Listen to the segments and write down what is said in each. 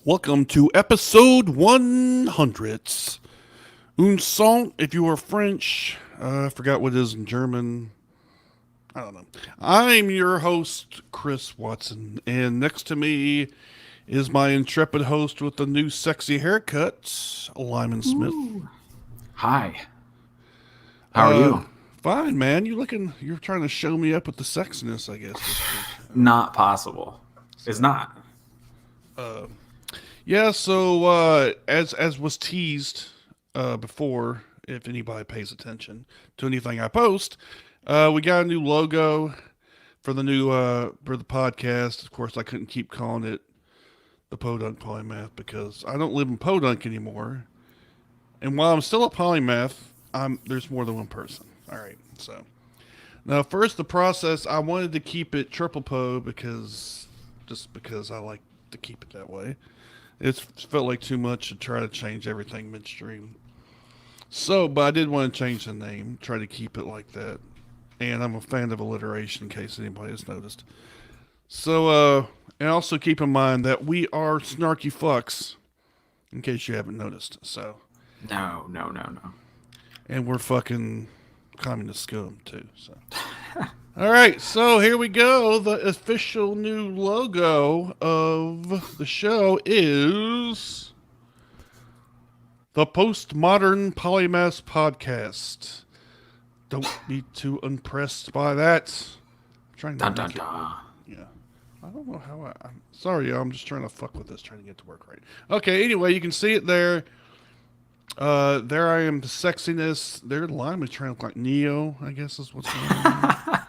Welcome to episode 100. Un sang, if you are French. I forgot what it is in German. I don't know. I'm your host, Chris Watson, and next to me is my intrepid host with the new sexy haircut, Lyman Smith. Ooh. Hi. How are Uh, you? Fine, man. You're trying to show me up with the sexiness, I guess, this week. Not possible. It's not. Uh, yeah, so as was teased before, if anybody pays attention to anything I post, we got a new logo for the new for the podcast. Of course, I couldn't keep calling it the Podunk Polymath because I don't live in Podunk anymore. And while I'm still a polymath, there's more than one person. All right, so now first the process. I wanted to keep it triple po because I like to keep it that way. It felt like too much to try to change everything midstream. So, but I did want to change the name, try to keep it like that. And I'm a fan of alliteration in case anybody has noticed. So, and also keep in mind that we are snarky fucks, in case you haven't noticed. So, No. and we're fucking communist scum too. So, all right, so here we go. The official new logo of the show is the Postmodern Polymath Podcast. Don't be too impressed by that. I'm trying to Dun make dun it. dun. Yeah. I don't know how I'm sorry, y'all. I'm just trying to fuck with this, trying to get to work right. Okay, anyway, you can see it there. There I am, the sexiness. There, Lime is trying to look like Neo, I guess is what's going on.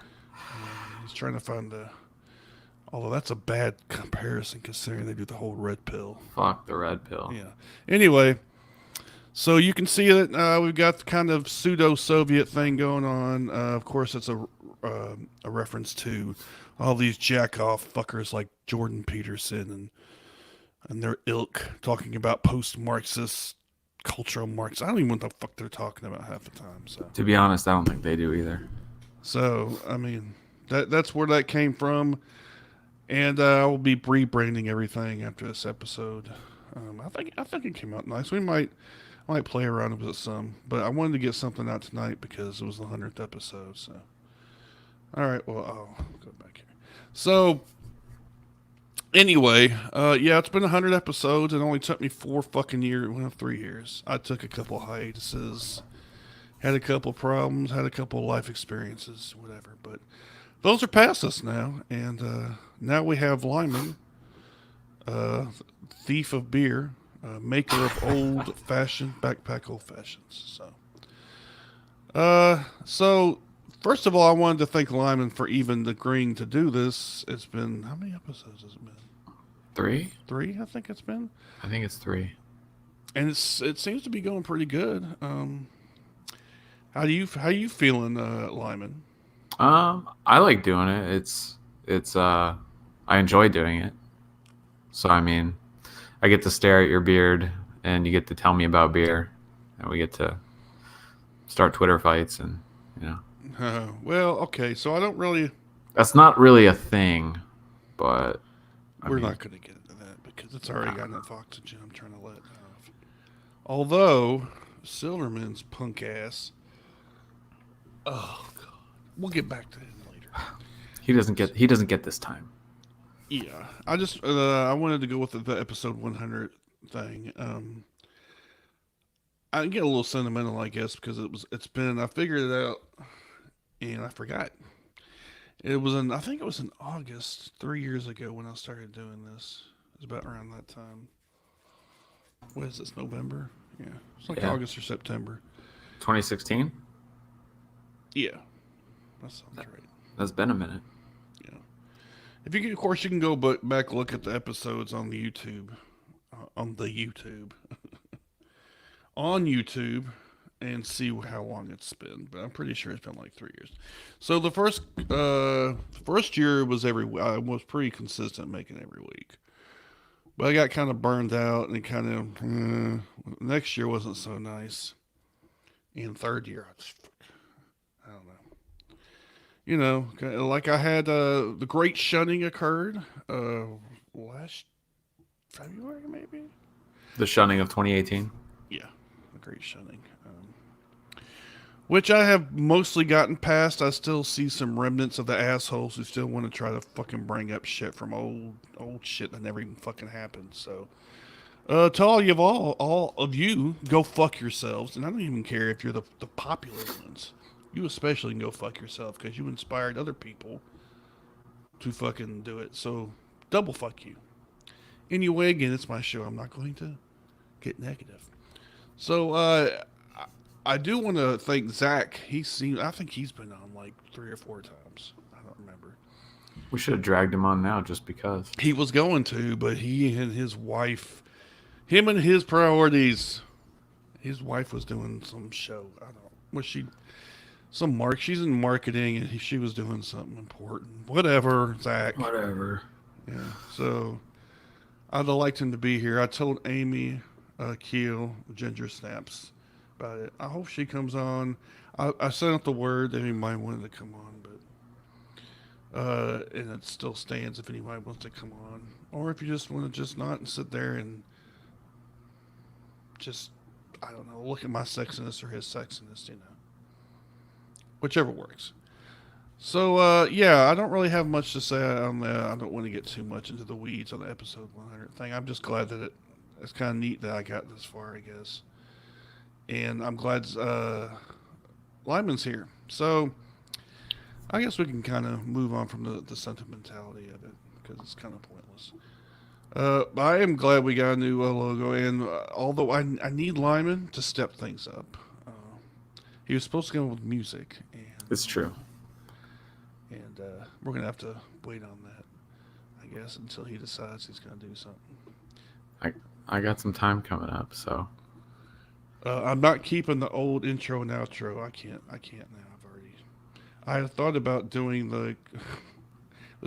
He's trying to find the. Although that's a bad comparison considering they do the whole red pill. Fuck the red pill. Yeah. Anyway, so you can see that we've got the kind of pseudo-Soviet thing going on. Of course, it's a reference to all these jack-off fuckers like Jordan Peterson and their ilk talking about post-Marxist cultural Marx. I don't even know what the fuck they're talking about half the time. To be honest, I don't think they do either. So I mean, that's where that came from, and I will be rebranding everything after this episode. I think it came out nice. I might play around with it some, but I wanted to get something out tonight because it was the 100th episode. So, all right, well, I'll go back here. So, anyway, yeah, it's been 100 episodes. It only took me 4 fucking years, well, 3 years. I took a couple hiatuses, had a couple problems, had a couple life experiences, whatever. But those are past us now, and now we have Lyman, uh, thief of beer, maker of old-fashioned backpack old fashions. So first of all, I wanted to thank Lyman for even agreeing to do this. It's been how many episodes has it been? 3? Three, I think it's been, I think it's 3. and it seems to be going pretty good. How you feeling, Lyman? I like doing it. It's I enjoy doing it. So I mean, I get to stare at your beard and you get to tell me about beer and we get to start Twitter fights and you know. Well, okay, so I don't really. That's not really a thing, but We're not going to get into that because it's already got enough oxygen. I'm trying to let off. Although Silverman's punk ass. Oh God, we'll get back to him later. He doesn't get this time. Yeah, I wanted to go with the episode 100 thing. I get a little sentimental, I guess, because I figured it out and I forgot. I think it was in August 3 years ago when I started doing this. It was about around that time. What is this, November? Yeah, it's like August or September. 2016? Yeah, that sounds right. That's been a minute. Yeah. If you can, of course, you can go back look at the episodes on the YouTube, on YouTube, and see how long it's been. But I'm pretty sure it's been like 3 years. So the first year was I was pretty consistent making every week, but I got kind of burned out and next year wasn't so nice. And third year, I don't know. You know, like I had the Great Shunning occurred last February, maybe. The shunning of 2018. Yeah, the Great Shunning. Which I have mostly gotten past. I still see some remnants of the assholes who still want to try to fucking bring up shit from old shit that never even fucking happened. So, to all of you, go fuck yourselves. And I don't even care if you're the popular ones. You especially can go fuck yourself because you inspired other people to fucking do it. So, double fuck you. Anyway, again, it's my show. I'm not going to get negative. So, I do want to thank Zach. I think he's been on like 3 or 4 times. I don't remember. We should have dragged him on now just because. He was going to, but him and his priorities. His wife was doing some show. I don't. Was she? She's in marketing, and she was doing something important. Whatever, Zach. Whatever. Yeah. So I'd have liked him to be here. I told Amy, Keel, Ginger Snaps about it. I hope she comes on. I sent out the word that anybody wanted to come on, but and it still stands if anybody wants to come on, or if you just want to just not and sit there and just I don't know, look at my sexiness or his sexiness, whichever works. So yeah, I don't really have much to say on that. I don't want to get too much into the weeds on the episode 100 thing. I'm just glad that it's kind of neat that I got this far, I guess. And I'm glad Lyman's here. So I guess we can kind of move on from the sentimentality of it because it's kind of pointless. But I am glad we got a new logo, and although I need Lyman to step things up, he was supposed to go with music. And, it's true. And we're gonna have to wait on that, I guess, until he decides he's gonna do something. I got some time coming up, so. I'm not keeping the old intro and outro. I can't now. I had thought about doing the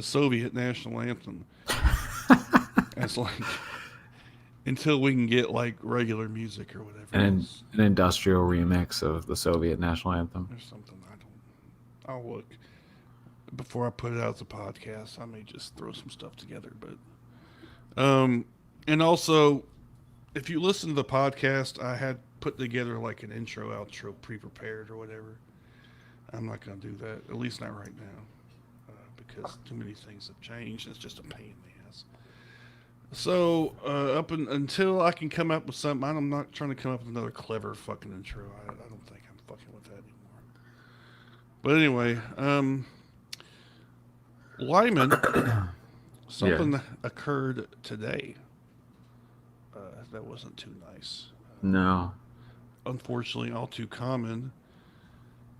Soviet national anthem. It's like until we can get like regular music or whatever. An industrial remix of the Soviet national anthem. There's something I'll look before I put it out as a podcast. I may just throw some stuff together, but and also if you listen to the podcast, I had put together like an intro, outro, pre-prepared or whatever. I'm not going to do that, at least not right now, because too many things have changed. And it's just a pain in the ass. So until I can come up with something, I'm not trying to come up with another clever fucking intro. I don't think I'm fucking with that anymore. But anyway, Lyman, something occurred today that wasn't too nice. No. Unfortunately, all too common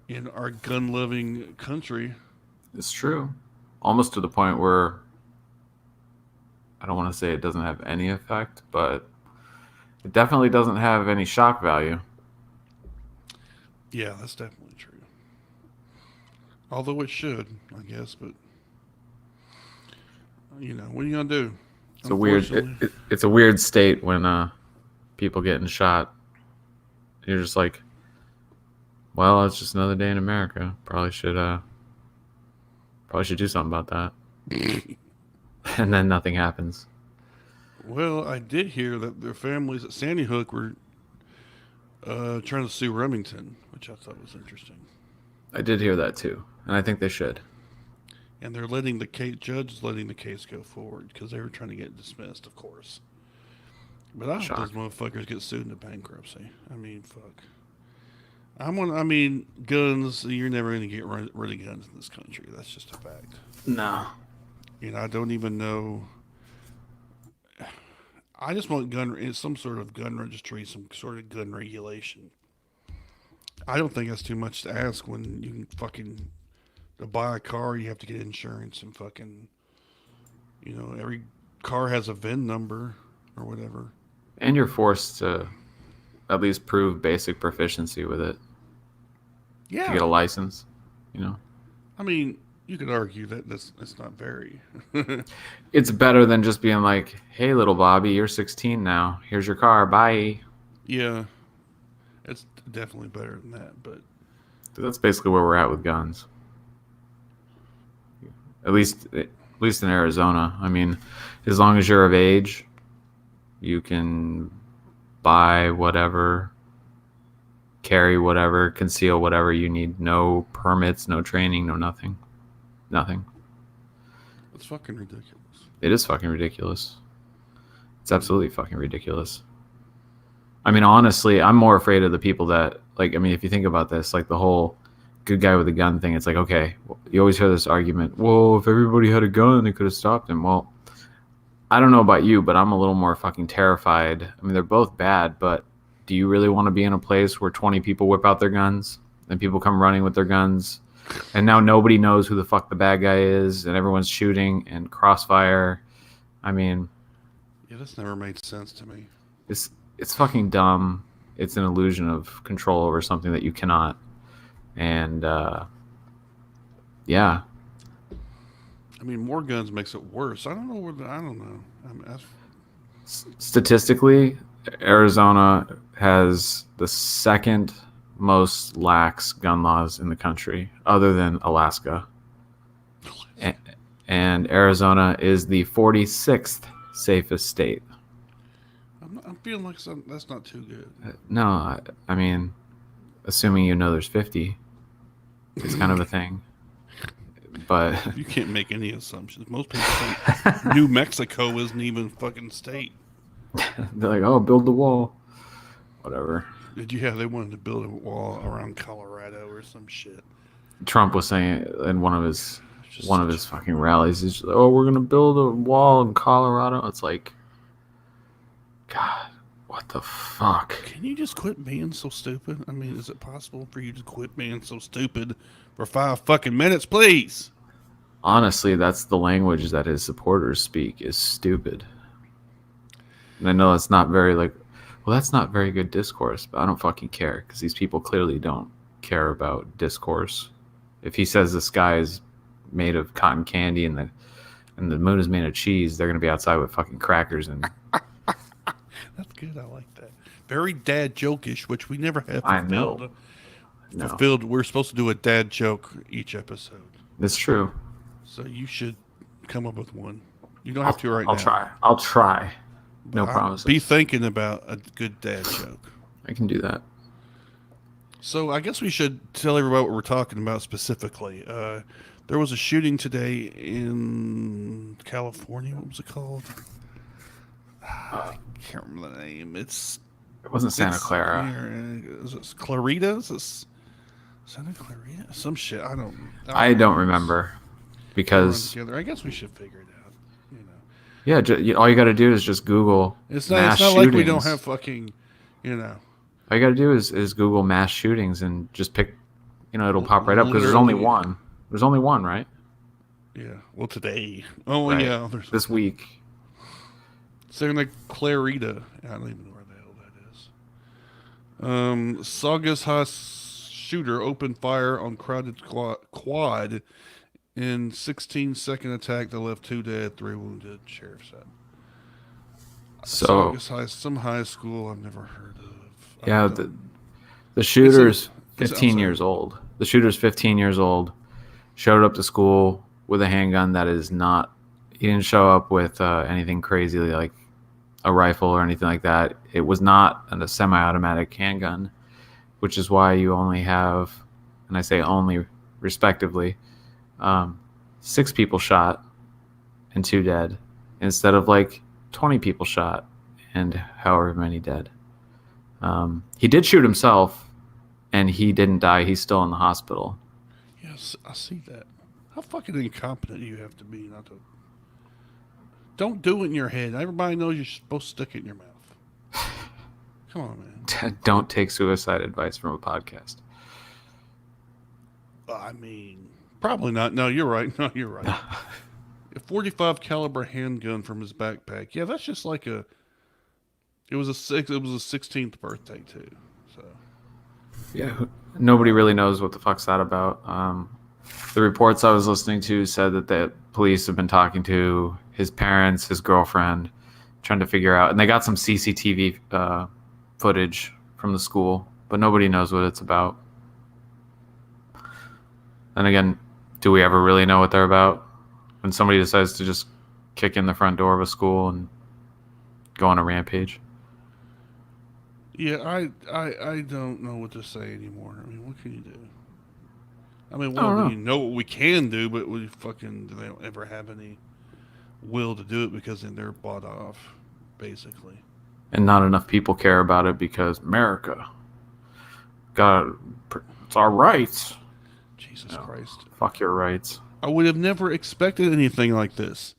in our gun-loving country. It's true. Almost to the point where I don't want to say it doesn't have any effect, but it definitely doesn't have any shock value. Yeah, that's definitely true. Although it should, I guess, but what are you gonna do? It's a weird. It's a weird state when people getting shot. You're just like, well, it's just another day in America. Probably should do something about that. And then nothing happens. Well, I did hear that their families at Sandy Hook were trying to sue Remington, which I thought was interesting. I did hear that too, and I think they should. And they're judge is letting the case go forward because they were trying to get it dismissed, of course. But I hope those motherfuckers get sued into bankruptcy. I mean, fuck. Guns, you're never going to get rid of guns in this country. That's just a fact. No. I don't even know. I just want some sort of gun registry, some sort of gun regulation. I don't think that's too much to ask when you can fucking to buy a car, you have to get insurance and fucking, every car has a VIN number or whatever. And you're forced to at least prove basic proficiency with it. Yeah. To get a license, I mean, you could argue that it's not very. It's better than just being like, hey, little Bobby, you're 16 now. Here's your car. Bye. Yeah. It's definitely better than that, but. That's basically where we're at with guns. At least in Arizona. I mean, as long as you're of age You can buy whatever, carry whatever, conceal whatever you need. No permits, no training, no nothing. Nothing. It's fucking ridiculous. It is fucking ridiculous. It's absolutely fucking ridiculous. I mean, honestly, I'm more afraid of the people that, like, I mean, if you think about this, like the whole good guy with a gun thing, it's like, okay, you always hear this argument, well, if everybody had a gun, they could have stopped him. Well, I don't know about you, but I'm a little more fucking terrified. I mean, they're both bad, but do you really want to be in a place where 20 people whip out their guns and people come running with their guns and now nobody knows who the fuck the bad guy is and everyone's shooting and crossfire? I mean, Yeah, this never made sense to me. it's fucking dumb. It's an illusion of control over something that you cannot. And yeah, I mean, more guns makes it worse. I don't know where. I don't know. I mean, statistically, Arizona has the second most lax gun laws in the country, other than Alaska. And Arizona is the 46th safest state. I'm feeling like that's not too good. No, I mean, assuming you know there's 50, it's kind of a thing. But you can't make any assumptions. Most people think New Mexico isn't even a fucking state. They're like, oh, build the wall. Whatever. Yeah, they wanted to build a wall around Colorado or some shit. Trump was saying in one of his fucking rallies, he's like, oh, we're gonna build a wall in Colorado. It's like, God, what the fuck? Can you just quit being so stupid? I mean, is it possible for you to quit being so stupid for 5 fucking minutes, please? Honestly, that's the language that his supporters speak, is stupid. And I know that's not very that's not very good discourse, but I don't fucking care because these people clearly don't care about discourse. If he says the sky is made of cotton candy and the moon is made of cheese, they're gonna be outside with fucking crackers and. That's good. I like that. Very dad joke-ish, which we never have fulfilled. I know. Fulfilled. We're supposed to do a dad joke each episode. That's true. So you should come up with one. You don't have to right now. I'll try. No promises. Be thinking about a good dad joke. I can do that. So I guess we should tell everybody what we're talking about specifically. There was a shooting today in California. What was it called? I can't remember the name. It wasn't Santa Clara. Is it Clarita? Is this Santa Clarita? Some shit. I don't remember because I guess we should figure it out. Yeah, all you got to do is just Google. It's not like we don't have fucking, All you got to do is Google mass shootings and just pick. It'll pop right up because there's only one. There's only one, right? Yeah. Well, today. Oh right. Yeah. This week. Santa Clarita. I don't even know where the hell that is. Saugus High shooter opened fire on crowded quad in 16-second attack that left 2 dead, 3 wounded, sheriff said. So Saugus High, some high school I've never heard of. Yeah, the shooter's 15 years old. The shooter's 15 years old. Showed up to school with a handgun that is not. He didn't show up with anything crazy like a rifle or anything like that. It was not a semi-automatic handgun, which is why you only have, and I say only respectively, 6 people shot and 2 dead, instead of 20 people shot and however many dead. He did shoot himself, and he didn't die. He's still in the hospital. Yes, I see that. How fucking incompetent do you have to be not to... Don't do it in your head. Everybody knows you're supposed to stick it in your mouth. Come on, man. Don't take suicide advice from a podcast. I mean, probably not. No, you're right. No, you're right. A 45 caliber handgun from his backpack. Yeah, that's just like a. It was a 16th birthday too. So. Yeah, nobody really knows what the fuck's that about. The reports I was listening to said that the police have been talking to his parents, his girlfriend, trying to figure out, and they got some CCTV footage from the school, but nobody knows what it's about. And again, do we ever really know what they're about? When somebody decides to just kick in the front door of a school and go on a rampage. Yeah, I don't know what to say anymore. I mean, what can you do? I mean, I well, don't we know. know what we can do, but we fucking they don't ever have any will to do it because then they're bought off, basically. And not enough people care about it because America got it's our rights. Jesus No, Christ. fuck your rights. I would have never expected anything like this.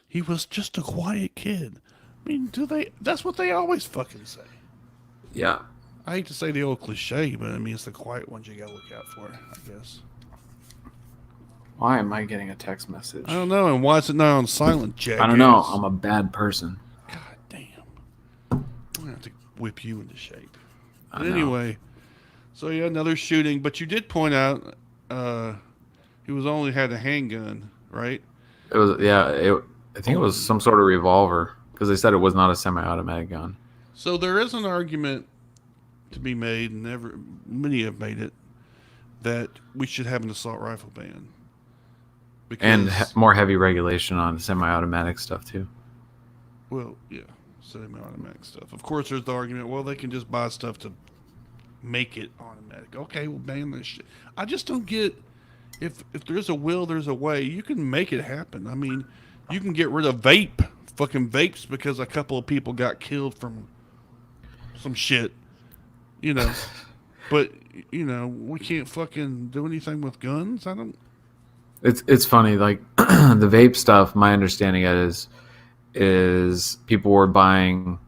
He was just a quiet kid. I mean, do they? That's what they always fucking say. Yeah. I hate to say the old cliche, but I mean, it's the quiet ones you gotta look out for, I guess. Why am I getting a text I message? don't know, and why is it not on silent, I don't know. jackass? I'm a bad person. God damn. I'm gonna have to whip you into shape. I But know. anyway, so yeah, another shooting. But you did point out uh, he was only had a handgun, right? It was yeah. I think it was some sort of revolver because they said it was not a semi-automatic gun. So there is an argument to be made, and many have made it, that we should have an assault rifle ban And because, more heavy regulation on semi-automatic stuff too. well, yeah, semi-automatic stuff. Of course, there's the argument, well, they can just buy stuff to make it automatic. Okay, we'll ban this shit. I just don't get, if there's a will, there's a way. You can make it happen. I mean, you can get rid of fucking vapes, because a couple of people got killed from some shit, you know. But we can't fucking do anything with guns. I don't. It's funny like the vape stuff. My understanding is people were buying.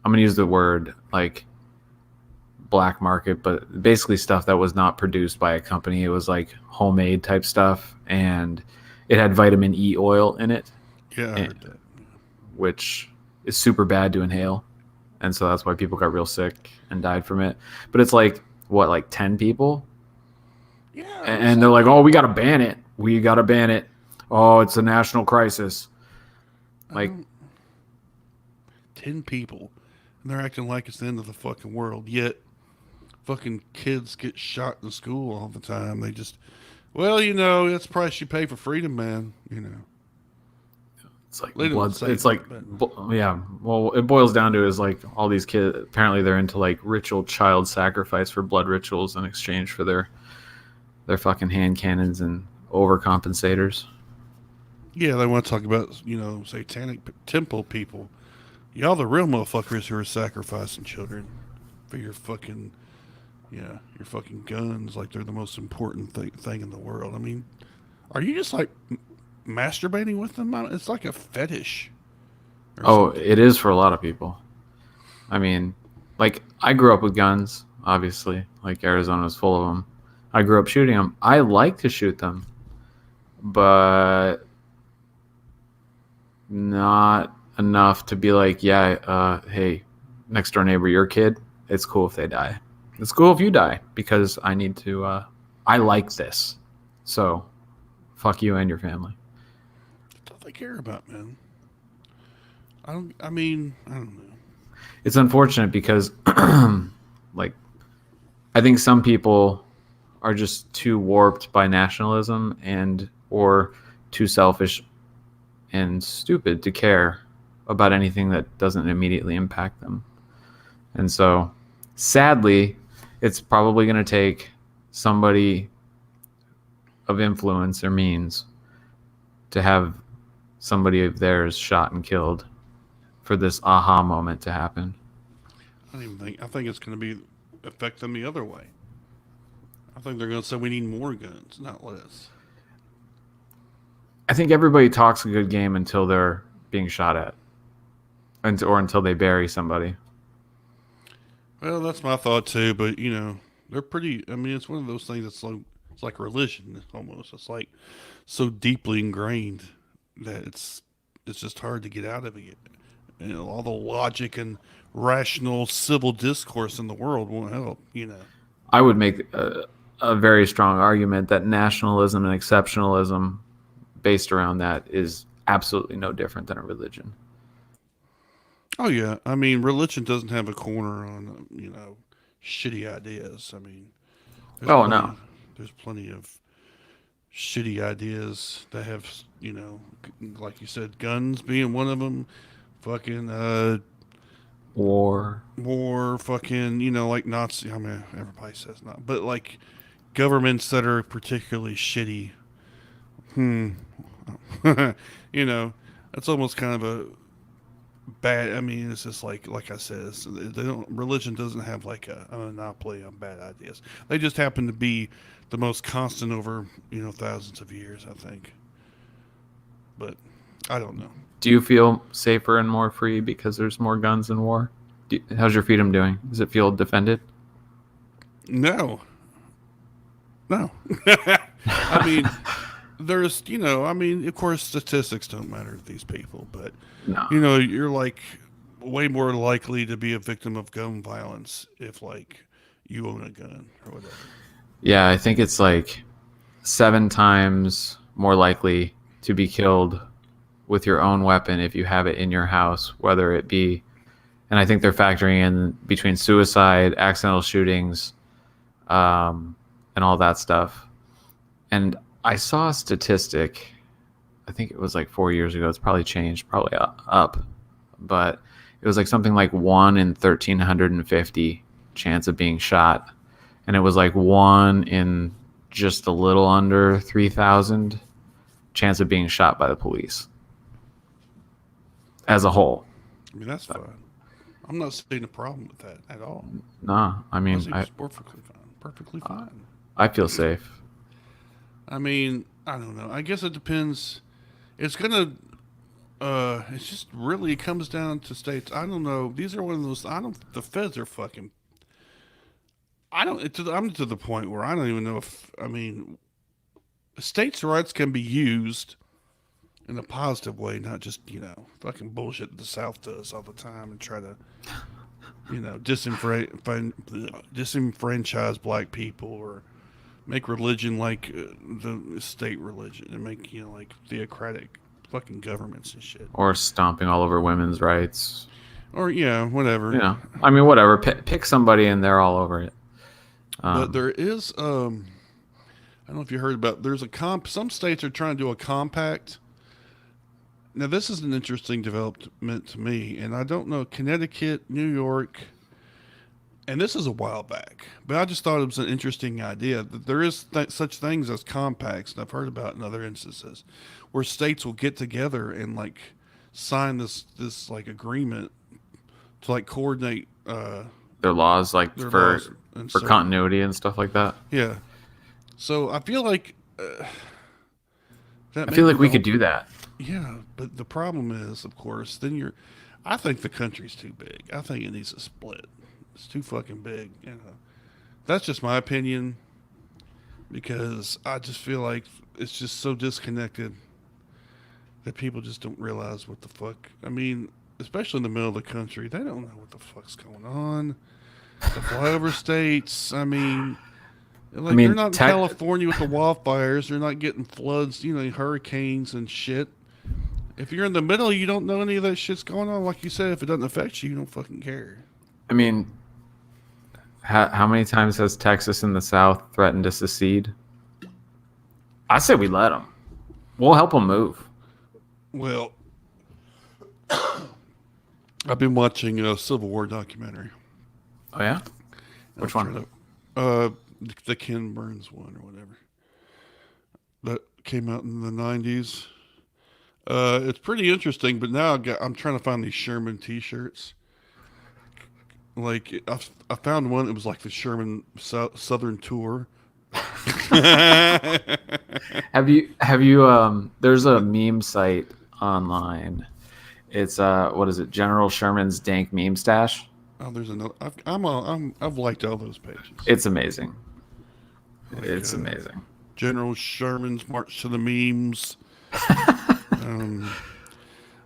I'm gonna use the word like black market, but basically stuff that was not produced by a company. It was like homemade type stuff, and it had vitamin E oil in it, Yeah, I heard that. which is super bad to inhale, and so that's why people got real sick and died from it. But it's like what, like 10 people, Yeah, it was and they're like, "Oh, we got to ban it. We got to ban it. Oh, it's a national crisis." I Like, don't. 10 people, and they're acting like it's the end of the fucking world. Yet, fucking kids get shot in school all the time. They just, well, that's the price you pay for freedom, man. it's like They don't blood. say It's that, like, but yeah. Well, it boils down to is like all these kids. Apparently, they're into like ritual child sacrifice for blood rituals in exchange for their fucking hand cannons and overcompensators. yeah, they want to talk about satanic temple people. Y'all the real motherfuckers who are sacrificing children for your fucking your fucking guns, like they're the most important thing in the world. I mean, are you just like masturbating with them? It's like a fetish or Oh, something. it is for a lot of people. I mean, like I grew up with guns. Obviously, like Arizona's full of them. I grew up shooting them. I like to shoot them, but not enough to be like, yeah, hey, next door neighbor, your kid. It's cool if they die. It's cool if you die because I need to. I like this, so fuck you and your family. That's all they care about, man. I don't. I mean, I don't know. It's unfortunate because, like, I think some people are just too warped by nationalism and or too selfish and stupid to care about anything that doesn't immediately impact them. And so, sadly, it's probably going to take somebody of influence or means to have somebody of theirs shot and killed for this aha moment to happen. I don't even think. I think it's going to be affect them the other way. I think they're going to say we need more guns, not less. I think everybody talks a good game until they're being shot at, or until they bury somebody. Well, that's my thought too. But they're pretty. I mean, it's one of those things that's like it's like religion almost. It's like so deeply ingrained that it's just hard to get out of it. All the logic and rational civil discourse in the world won't help. I would make a very strong argument that nationalism and exceptionalism based around that is absolutely no different than a religion. Oh yeah, I mean, religion doesn't have a corner on shitty ideas. I mean, there's Oh plenty no. of there's plenty of shitty ideas that have like you said, guns being one of them. fucking War. more fucking, like Nazi. I mean, everybody says not, but like governments that are particularly shitty. Hmm. you know, that's almost kind of a bad. I mean, it's just like I said, they don't. Religion doesn't have like a monopoly on bad ideas. They just happen to be the most constant over thousands of years. I think, but I don't know. Do you feel safer and more free because there's more guns in war? How's your freedom doing? Does it feel defended? No, no. I mean, there's I mean, of course, statistics don't matter to these people, but No. you're like way more likely to be a victim of gun violence if like you own a gun or whatever. Yeah, I think it's like 7 times more likely to be killed with your own weapon if you have it in your house, whether it be, and I think they're factoring in between suicide, accidental shootings, and all that stuff. And I saw a statistic, I think it was like 4 years ago. It's probably changed, probably up, but it was like something like 1 in 1,350 chance of being shot. And it was like 1 in just a little under 3,000 chance of being shot by the police as a whole. I mean, that's fine. I'm not seeing a problem with that at all. No, I I mean, think it's perfectly fine. Perfectly fine. I feel safe. I mean, I don't know. I guess it depends. It's gonna. It's just really it comes down to states. I don't know. These are one of those. I don't. The feds are fucking. I don't. I'm to the point where I don't even know if. I mean, states' rights can be used in a positive way, not just fucking bullshit that the South does all the time and try to disenfranchise black people or make religion like the state religion and make like theocratic fucking governments and shit. Or stomping all over women's rights. Or yeah, whatever. I mean, whatever. Pick somebody and they're all over it. But there is I don't know if you heard about. There's a some states are trying to do a compact. Now this is an interesting development to me, and I don't know Connecticut, New York, and this is a while back, but I just thought it was an interesting idea that there is such things as compacts, and I've heard about in other instances where states will get together and like sign this like agreement to like coordinate their laws, like their for laws. And for so, continuity and stuff like that. yeah. So I feel like that I may feel be like we the could do that. Yeah, but the problem is, of course, then you're. I think the country's too big. I think it needs to split. It's too fucking big. That's just my opinion because I just feel like it's just so disconnected that people just don't realize what the fuck. I mean, especially in the middle of the country, they don't know what the fuck's going on. The flyover states. I mean, like they're not in California with the wildfires. They're not getting floods. Hurricanes and shit. If you're in the middle, you don't know any of that shit's going on. Like you said, if it doesn't affect you, you don't fucking care. I mean, how many times has Texas and the South threatened to secede? I say we let them. We'll help them move. Well, I've been watching a Civil War documentary. Oh yeah, which one? The Ken Burns one or whatever that came out in the '90s. It's pretty interesting, but now I'm trying to find these Sherman T-shirts. Like I found one. It was like the Sherman Southern Tour. Have you there's a meme site online. It's what is it? General Sherman's dank meme stash. Oh, there's another. I've liked all those pages. It's amazing. Like, it's amazing. General Sherman's March to the Memes.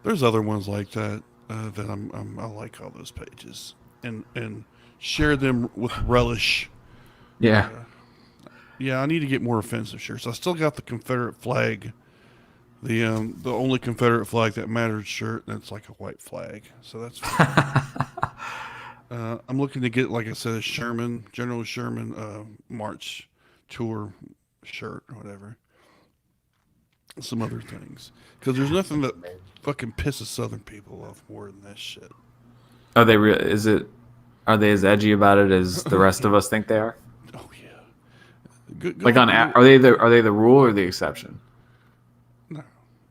There's other ones like that that I like all those pages and share them with relish. Yeah. Yeah, I need to get more offensive shirts. I still got the Confederate flag, the only Confederate flag that matters shirt, and it's like a white flag. So that's fine. I'm looking to get, like I said, a General Sherman March tour shirt or whatever. some other things. Because there's nothing that fucking pisses Southern people off more than that shit. Are they real? Is it? Are they as edgy about it as the rest of us think they are? Oh yeah. Go, Like go. on, are they the rule or the exception? No.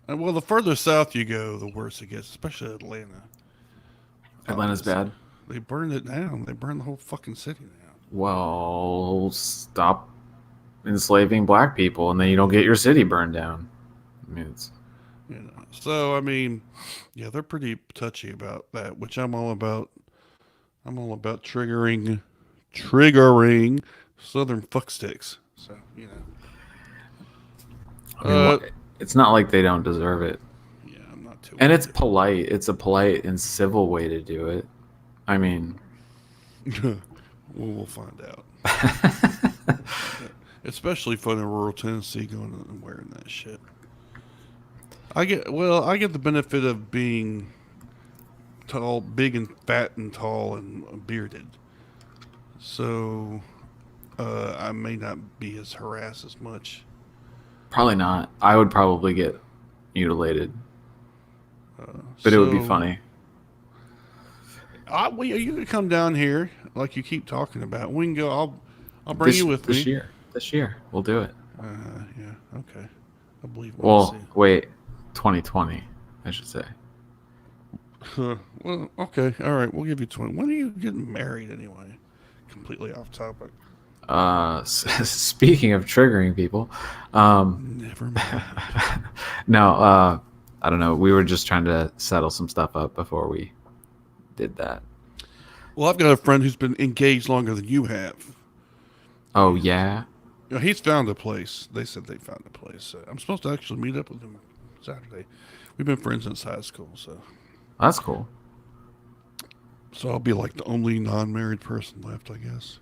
Well, the further south you go, the worse it gets, especially Atlanta. Atlanta's Obviously, bad. they burned it down. They burned the whole fucking city down. Well, stop enslaving black people, and then you don't get your city burned down. I mean, it's So I mean, yeah, they're pretty touchy about that, which I'm all about. I'm all about triggering Southern fucksticks. So I mean, it's not like they don't deserve it, yeah, I'm not too. and it's polite. It's a polite and civil way to do it. I mean, We'll find out. Especially fun in rural Tennessee, going and wearing that shit. I get the benefit of being tall, big and fat and tall and bearded. So I may not be as harassed as much. probably not. I would probably get mutilated, but it would be So funny. you can come down here like you keep talking about. We can go. I'll bring you with This me. year. This year, we'll do it. Yeah. Okay. I believe what I Well, see. wait, 2020, I should say. Well, okay. All right. We'll give you 20. When are you getting married anyway? Completely off topic. Speaking of triggering people, Never mind. no, I don't know. We were just trying to settle some stuff up before we did that. Well, I've got a friend who's been engaged longer than you have. Oh yeah, He's found a place. They said they found a place. I'm supposed to actually meet up with him Saturday. We've been friends since high school, that's cool. so I'll be like the only non-married person left, I guess.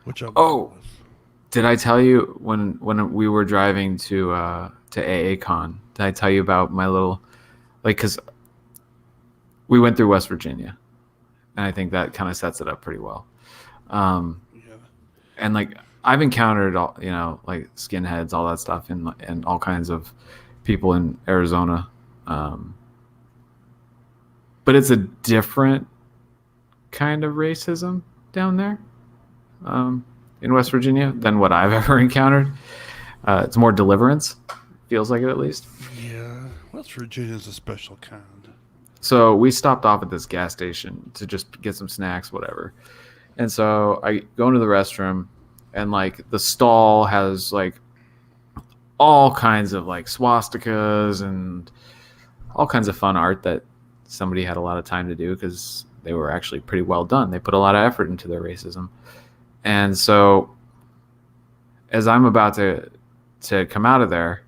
Which I'm fine Oh, with. did I tell you when we were driving to AACon? Did I tell you about my little because we went through West Virginia, and I think that kind of sets it up pretty well. Um, Yeah. and like I've encountered all like skinheads, all that stuff, and all kinds of people in Arizona, but it's a different kind of racism down there in West Virginia than what I've ever encountered. It's more deliverance, feels like it at least. Yeah. West Virginia's a special kind. So we stopped off at this gas station to just get some snacks, whatever. And so I go into the restroom, and like the stall has like all kinds of like swastikas and all kinds of fun art that somebody had a lot of time to do because they were actually pretty well done. They put a lot of effort into their racism. And so as I'm about to come out of there,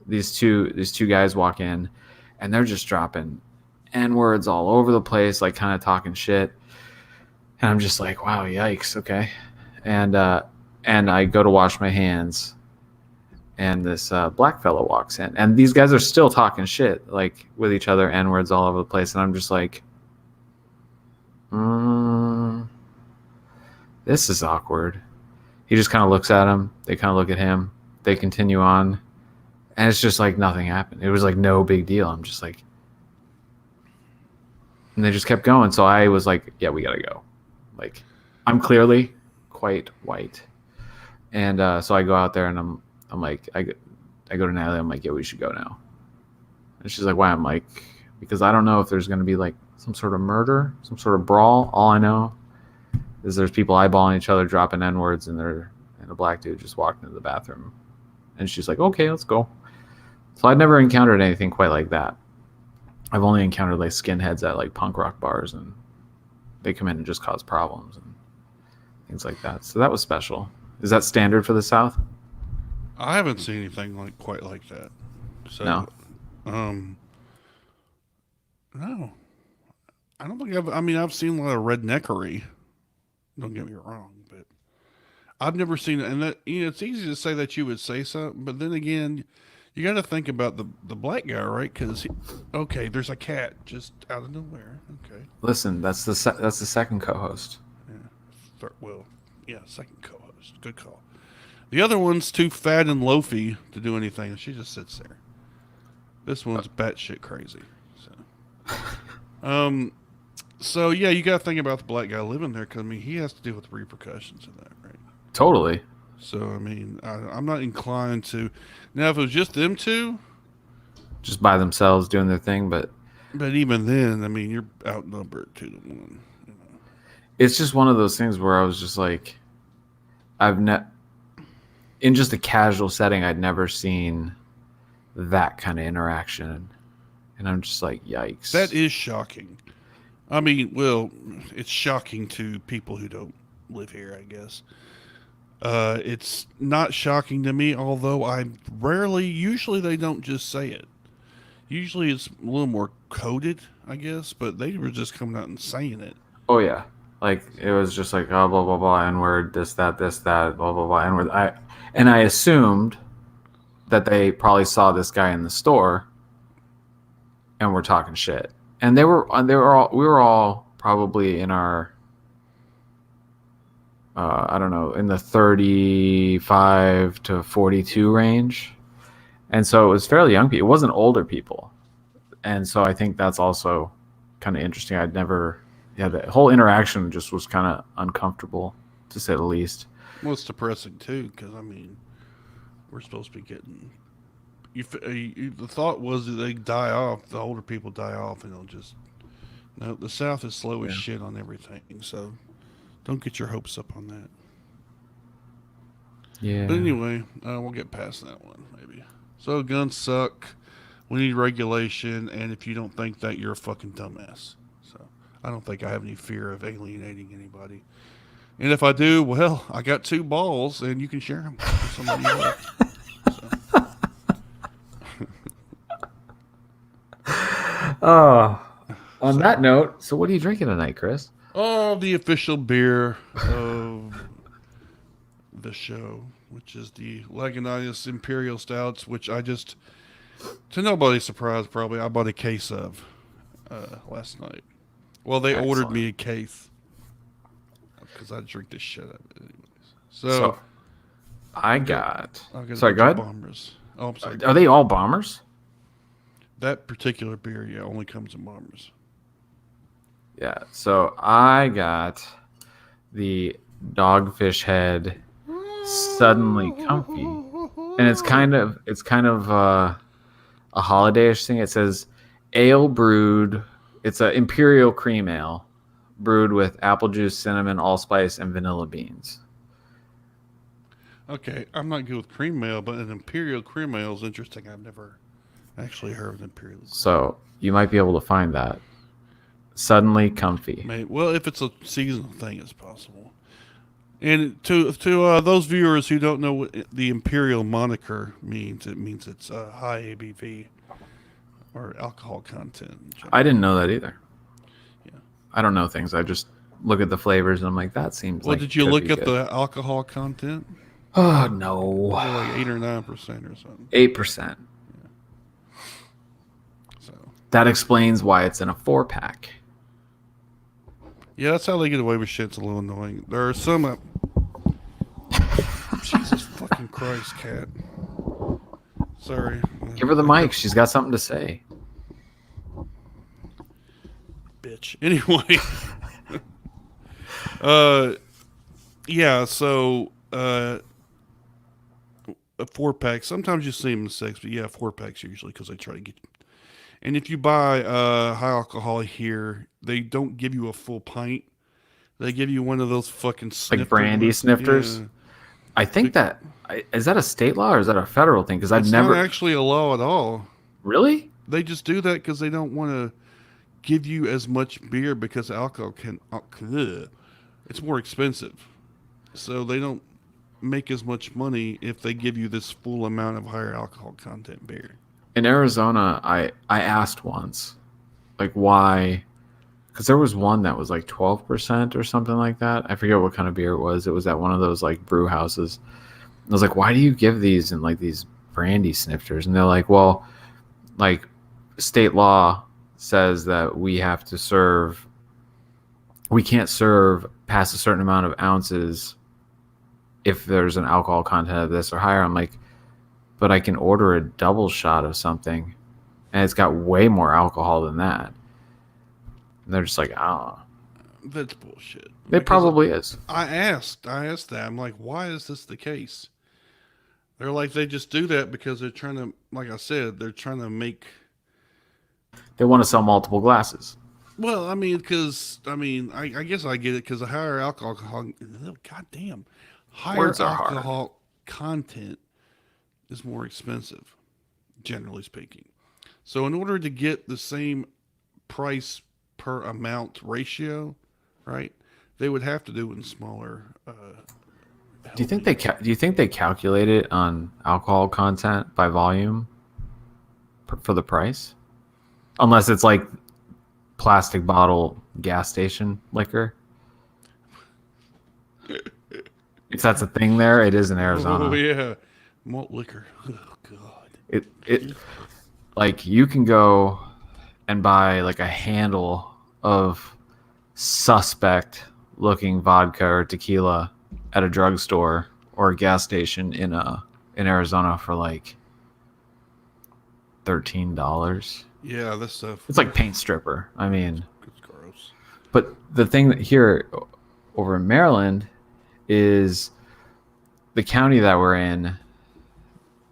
these two guys walk in, and they're just dropping N-words all over the place, like kind of talking shit. And I'm just like, wow, yikes, okay. And I go to wash my hands, and this black fellow walks in, and these guys are still talking shit, like with each other, N-words all over the place, and I'm just like, this is awkward. He just kind of looks at him. They kind of look at him. They continue on, and it's just like nothing happened. It was like no big deal. I'm just like, and they just kept going. So I was like, yeah, we gotta go. Like, I'm clearly quite white, and so I go out there, and I'm like, I go to Natalie. I'm like, yeah, we should go now. And she's like, why? I'm like, because I don't know if there's gonna be like some sort of murder, some sort of brawl. All I know is there's people eyeballing each other, dropping N-words, and a black dude just walked into the bathroom. And she's like, okay, let's go. So I'd never encountered anything quite like that. I've only encountered like skinheads at like punk rock bars, and they come in and just cause problems and things like that. So that was special. Is that standard for the South? I haven't seen anything like quite like that. So, No. No, I don't think I mean, I've seen a lot of redneckery. Don't get me wrong, but I've never seen it. And that it's easy to say that you would say something, but then again, you got to think about the black guy, right? Because okay, there's a cat just out of nowhere. Okay, Listen, that's the second co-host. yeah, well, yeah, second co-host, good call. The other one's too fat and loafy to do anything, and she just sits there. This one's batshit crazy. Um, so yeah, you got to think about the black guy living there because I mean he has to deal with the repercussions of that, right? Totally. So I mean I'm not inclined to. Now if it was just them two, Just by themselves doing their thing, but even then, I mean you're outnumbered 2-1. it's just one of those things where I was just like, I've ne in just a casual setting, I'd never seen that kind of interaction, and I'm just like, yikes. That is shocking. I mean, well, it's shocking to people who don't live here, I guess. It's not shocking to me, although usually they don't just say it. Usually it's a little more coded, I guess, but they were just coming out and saying it. Oh yeah, like it was just like, oh, blah blah blah, N word, this that, blah blah blah, N word. I assumed that they probably saw this guy in the store and were talking shit, and we were all probably in our I don't know, in the 35 to 42 range, and so it was fairly young people. It wasn't older people, and so I think that's also kind of interesting. The whole interaction just was kind of uncomfortable, to say the least. Well, it's depressing too, because I mean, we're supposed to be getting. The thought was that they die off, the older people die off, and they'll just. No, the South is slow as shit on everything, so don't get your hopes up on that. Yeah. But anyway, we'll get past that one, maybe. So, guns suck. We need regulation, and if you don't think that, you're a fucking dumbass. So, I don't think I have any fear of alienating anybody. And if I do, well, I got 2 balls, and you can share them with somebody you love. Oh, on that note, so what are you drinking tonight, Chris? Oh, the official beer of the show, which is the Lagunitas Imperial Stouts, which I just, to nobody's surprise, probably I bought a case of last night. Well, they ordered me a case because I drink this shit out of it anyways. So I got. I'll Sorry, go ahead. Bombers. Oh, I'm sorry. Are they all bombers? That particular beer, yeah, only comes in bombers. Yeah. So I got the Dogfish Head Suddenly Comfy, and it's kind of a holiday-ish thing. It says ale brewed. It's an imperial cream ale brewed with apple juice, cinnamon, allspice, and vanilla beans. Okay, I'm not good with cream ale, but an imperial cream ale is interesting. I've never actually heard of an imperial. So you might be able to find that. Suddenly Comfy. Well, if it's a seasonal thing, it's possible. And to those viewers who don't know what the imperial moniker means, it means it's high ABV or alcohol content. I didn't know that either. Yeah. I don't know things. I just look at the flavors and I'm like, that seems. Well, like did you look at the alcohol content? Oh no, like 8 or 9% or something. 8%. So that explains why it's in a 4-pack. Yeah, that's how they get away with shit. It's a little annoying. There are some. Jesus fucking Christ, cat. Sorry. Give her the mic. She's got something to say. Bitch. Anyway. Yeah. So, a 4-pack. Sometimes you see them in 6, but yeah, 4-packs usually because they try to get. And if you buy high alcohol here, they don't give you a full pint. They give you one of those fucking like brandy snifters. Yeah. I think is that a state law or is that a federal thing? Because I've never. It's not actually a law at all. Really? They just do that because they don't want to give you as much beer because alcohol it's more expensive. So they don't make as much money if they give you this full amount of higher alcohol content beer. In Arizona, I asked once, like, why? Because there was one that was like 12% or something like that. I forget what kind of beer it was. It was at one of those like brew houses. I was like, why do you give these in like these brandy snifters? And they're like, well, like state law says that we can't serve past a certain amount of ounces if there's an alcohol content of this or higher. I'm like, but I can order a double shot of something and it's got way more alcohol than that. And they're just like, oh, That's bullshit. it probably is. I asked that. I'm like, why is this the case? They're like, they just do that because they're trying to, like I said, they're trying to make. They want to sell multiple glasses. Well, I mean, I guess I get it because the higher alcohol, goddamn, higher Words are hard. alcohol content is more expensive, generally speaking. So, in order to get the same price per amount ratio, right, they would have to do it in smaller. Do you think they calculate it on alcohol content by volume for the price? Unless it's like plastic bottle gas station liquor. If that's a thing there, it is in Arizona. Oh yeah, malt liquor. Oh god. It like you can go and buy like a handle of suspect looking vodka or tequila at a drugstore or a gas station in Arizona for like $13. Yeah, this stuff. It's like paint stripper. I mean, It's gross. but the thing that here over in Maryland is the county that we're in,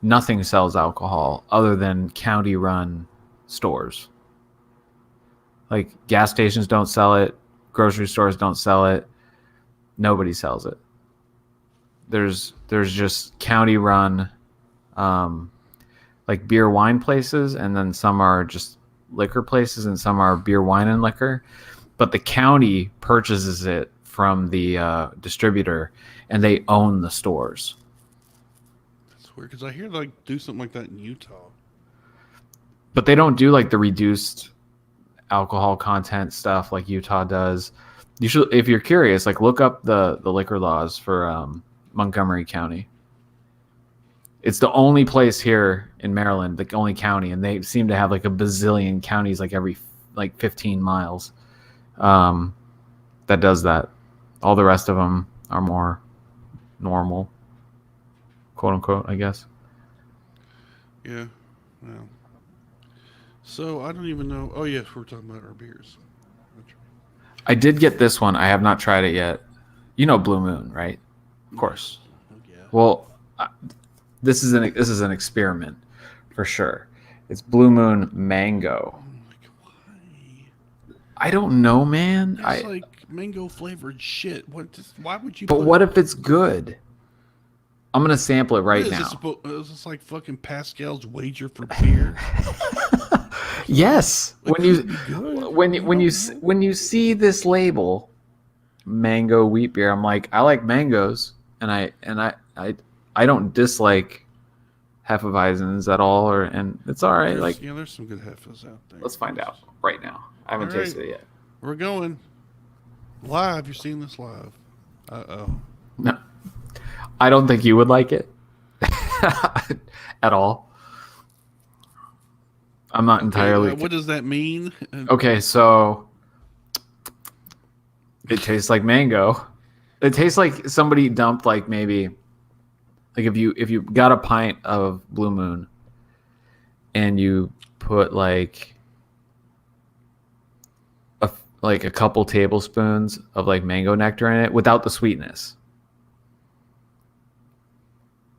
nothing sells alcohol other than county run stores. Like gas stations don't sell it, grocery stores don't sell it, nobody sells it. There's just county run like beer wine places, and then some are just liquor places and some are beer wine and liquor, but the county purchases it from the distributor and they own the stores. That's weird because I hear like do something like that in Utah. But they don't do like the reduced alcohol content stuff like Utah does. You should, if you're curious, like look up the liquor laws for Montgomery County. It's the only place here in Maryland, the only county, and they seem to have like a bazillion counties like every like 15 miles that does that. All the rest of them are more normal, quote unquote, I guess. Yeah. Well. So I don't even know. Oh yes, we're talking about our beers. That's right. I did get this one. I have not tried it yet. You know Blue Moon, right? Of course. Oh, yeah. Well, this is an experiment for sure. It's Blue Moon Mango. Like why? I don't know, man. It's like mango flavored shit. Why would you? But what if it's good? I'm gonna sample it right now. Is this like fucking Pascal's wager for beer? Yes. Like, When you see this label, mango wheat beer, I'm like, I like mangoes, and I don't dislike Hefeweizens at all, and it's all right. Like, yeah, there's some good Hefes out there. let's find out right now. I haven't tasted it yet. We're going live. You're seeing this live. Uh-oh. No, I don't think you would like it at all. I'm not entirely. What does that mean? Okay, so it tastes like mango. It tastes like somebody dumped like maybe like if you got a pint of Blue Moon and you put like a couple tablespoons of like mango nectar in it without the sweetness.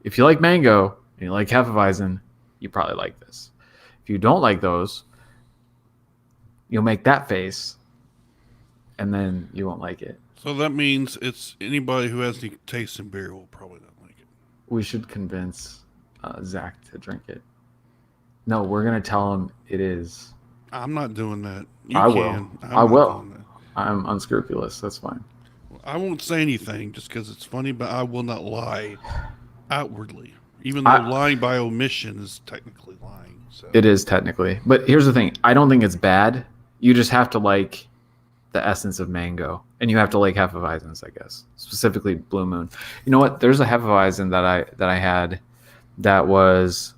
If you like mango and you like Hefeweizen, you probably like this. If you don't like those, you'll make that face, and then you won't like it. So that means it's anybody who has any taste in beer will probably not like it. We should convince Zach to drink it. No, we're gonna tell him it is. I'm not doing that. I will. I will. I'm unscrupulous. That's fine. I won't say anything just because it's funny, but I will not lie outwardly. Even though lying by omission is technically lying. So. It is technically. But here's the thing. I don't think it's bad. You just have to like the essence of mango. And you have to like Hefeweizens, I guess. Specifically Blue Moon. You know what? There's a Hefeweizen that I had that was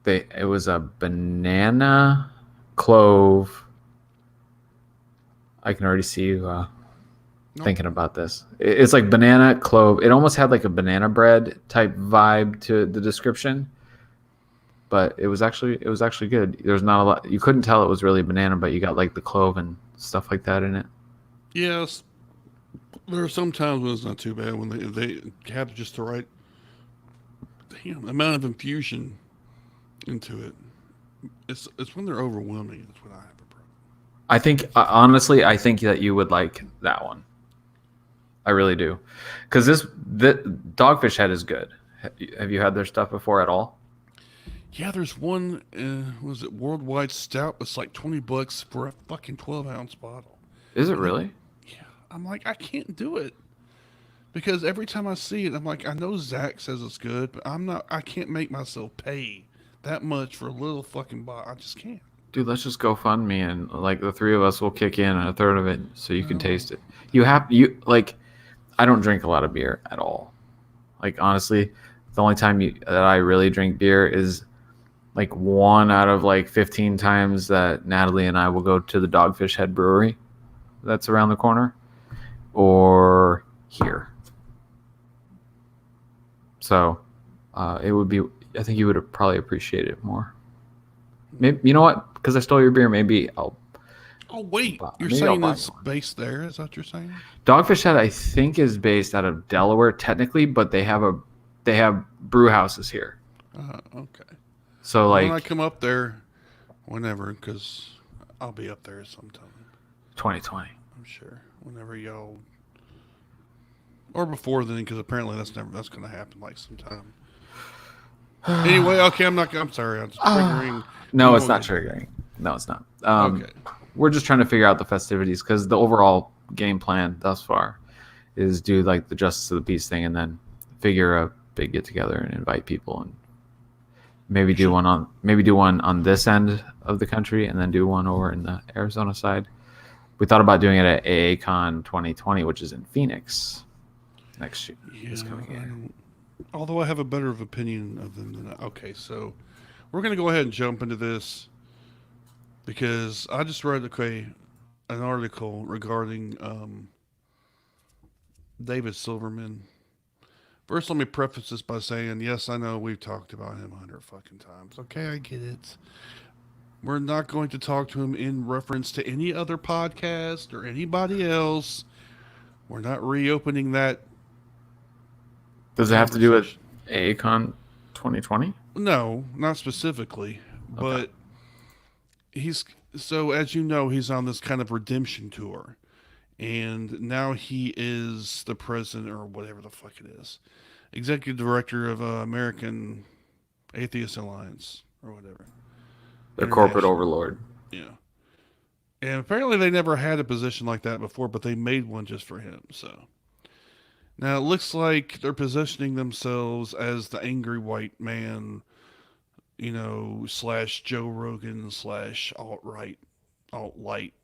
it was a banana clove. I can already see Nope. thinking about this. It's like banana clove. It almost had like a banana bread type vibe to the description, but it was actually good. There's not a lot. You couldn't tell it was really banana, but you got like the clove and stuff like that in it. Yes, there are some times when it's not too bad when they have just the right amount of infusion into it. It's when they're overwhelming. That's when I have a problem. I think honestly, I think that you would like that one. I really do, because the Dogfish Head is good. Have you had their stuff before at all? Yeah, there's one. Was it Worldwide Stout? It's like $20 for a fucking 12-ounce bottle. Is it And really? yeah, I'm like, I can't do it because every time I see it, I'm like, I know Zach says it's good, but I'm not. I can't make myself pay that much for a little fucking bottle. I just can't. Dude, let's just go fund me and like the three of us will kick in a third of it so you can No. taste it. You like I don't drink a lot of beer at all. Like honestly, the only time that I really drink beer is like one out of like 15 times that Natalie and I will go to the Dogfish Head Brewery that's around the corner or here. So it would be, I think you would probably appreciate it more. Maybe, you know what? Because I stole your beer, maybe I'll. Oh wait, you're Maybe I'll saying buy it's one. based there? Is that what you're saying? Dogfish Head, I think, is based out of Delaware technically, but they have brew houses here. Okay. So Well, when I like come up there, whenever, because I'll be up there sometime. 2020. I'm sure. Whenever y'all, or before then, because apparently that's going to happen like sometime. Anyway, okay, I'm sorry. I'm just triggering. No, We it's won't not get- triggering. No, it's not. Okay. We're just trying to figure out the festivities because the overall game plan thus far is do like the Justice of the Peace thing and then figure a big get together and invite people and maybe do one on this end of the country and then do one over in the Arizona side. We thought about doing it at AACon 2020, which is in Phoenix next year. This Yeah. coming year. Although I have a better of opinion of them than okay, so we're going to go ahead and jump into this because I just read an article regarding David Silverman. First, let me preface this by saying, yes, I know we've talked about him 100 fucking times. Okay, I get it. We're not going to talk to him in reference to any other podcast or anybody else. We're not reopening that Does it have to do with conversation. AACon 2020? No, not specifically, Okay. but he's so as you know, he's on this kind of redemption tour, and now he is the president or whatever the fuck it is, executive director of American Atheist Alliance or whatever. The corporate International. overlord. Yeah. And apparently they never had a position like that before, but they made one just for him. So now it looks like they're positioning themselves as the angry white man, slash Joe Rogan slash alt light,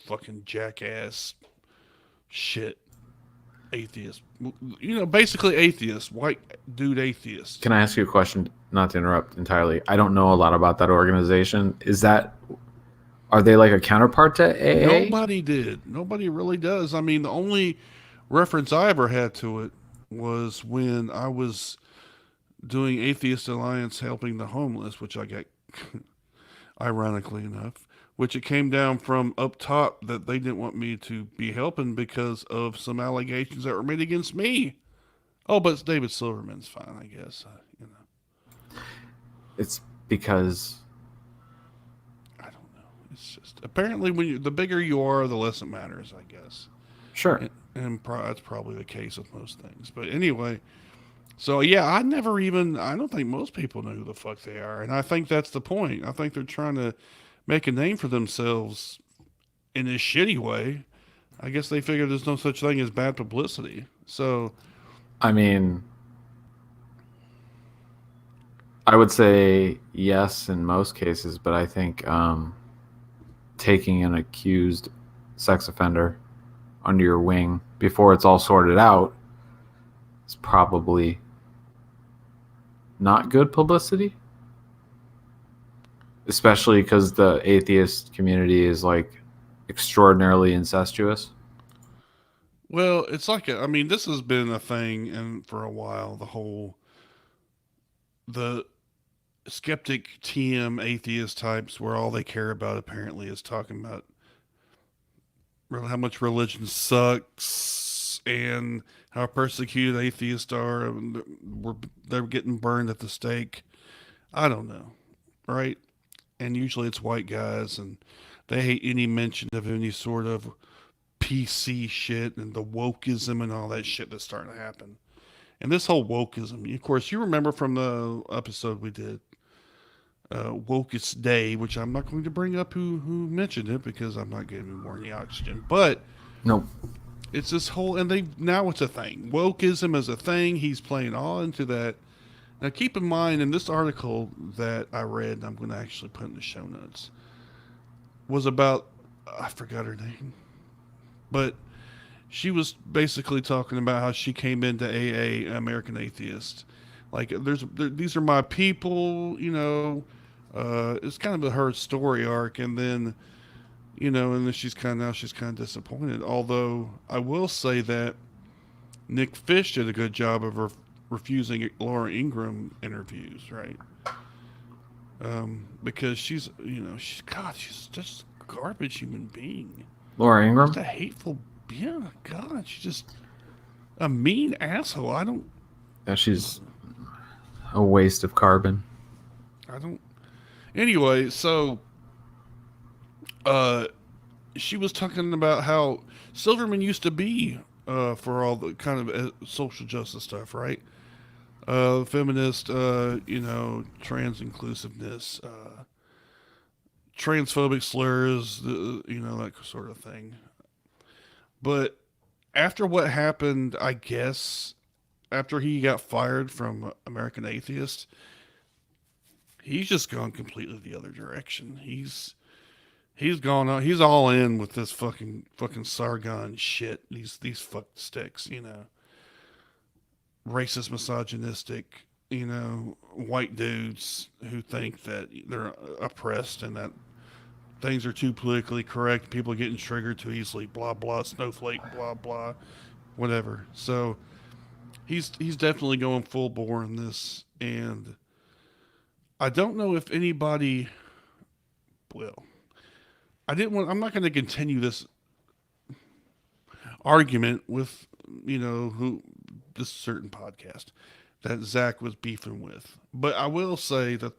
fucking jackass shit, atheist. Basically atheist, white dude atheist. Can I ask you a question? Not to interrupt entirely. I don't know a lot about that organization. Are they like a counterpart to AA? Nobody did. Nobody really does. I mean, the only reference I ever had to it was when I was doing Atheist Alliance helping the homeless, which I got, ironically enough, which it came down from up top that they didn't want me to be helping because of some allegations that were made against me. Oh, but it's David Silverman's fine, I guess. It's because I don't know. It's just apparently the bigger you are, the less it matters, I guess. sure. And that's probably the case with most things. But anyway, so yeah, I don't think most people know who the fuck they are. And I think that's the point. I think they're trying to make a name for themselves in this shitty way. I guess they figure there's no such thing as bad publicity. So, I mean, I would say yes in most cases, but I think taking an accused sex offender under your wing before it's all sorted out is probably not good publicity, especially because the atheist community is like extraordinarily incestuous. Well, it's like I mean, this has been a thing, and for a while, the skeptic TM atheist types, where all they care about apparently is talking about how much religion sucks and how persecuted atheists are. And they're getting burned at the stake. I don't know, right? And usually it's white guys, and they hate any mention of any sort of PC shit and the wokeism and all that shit that's starting to happen. And this whole wokeism, of course, you remember from the episode we did, Wokest Day, which I'm not going to bring up who mentioned it because I'm not giving more any oxygen. But Nope. it's this whole, and they now it's a thing. Wokeism is a thing. He's playing all into that. Now, keep in mind, in this article that I read, I'm going to actually put in the show notes, was about, I forgot her name, but she was basically talking about how she came into AA, American Atheist. Like, these are my people, you know. It's kind of her story arc, and then, you know, and then she's kind of disappointed. Although I will say that Nick Fish did a good job of refusing Laura Ingraham interviews, right? Because she's, you know, she's just a garbage human being. Laura Just Ingraham? a hateful, yeah, God, she's just a mean asshole. Yeah, she's a waste of carbon. I don't. Anyway, so uh, she was talking about how Silverman used to be for all the kind of social justice stuff, right? Feminist, you know, trans inclusiveness, transphobic slurs, you know, that sort of thing. But after what happened, I guess, after he got fired from American Atheist, he's just gone completely the other direction. He's gone on. He's all in with this fucking Sargon shit. These fuck sticks, you know, racist, misogynistic, you know, white dudes who think that they're oppressed and that things are too politically correct. People are getting triggered too easily. Blah blah. Snowflake. Blah blah. Whatever. So he's definitely going full bore in this, and I don't know if anybody. Well, I didn't want. I'm not going to continue this argument with who this certain podcast that Zach was beefing with, but I will say that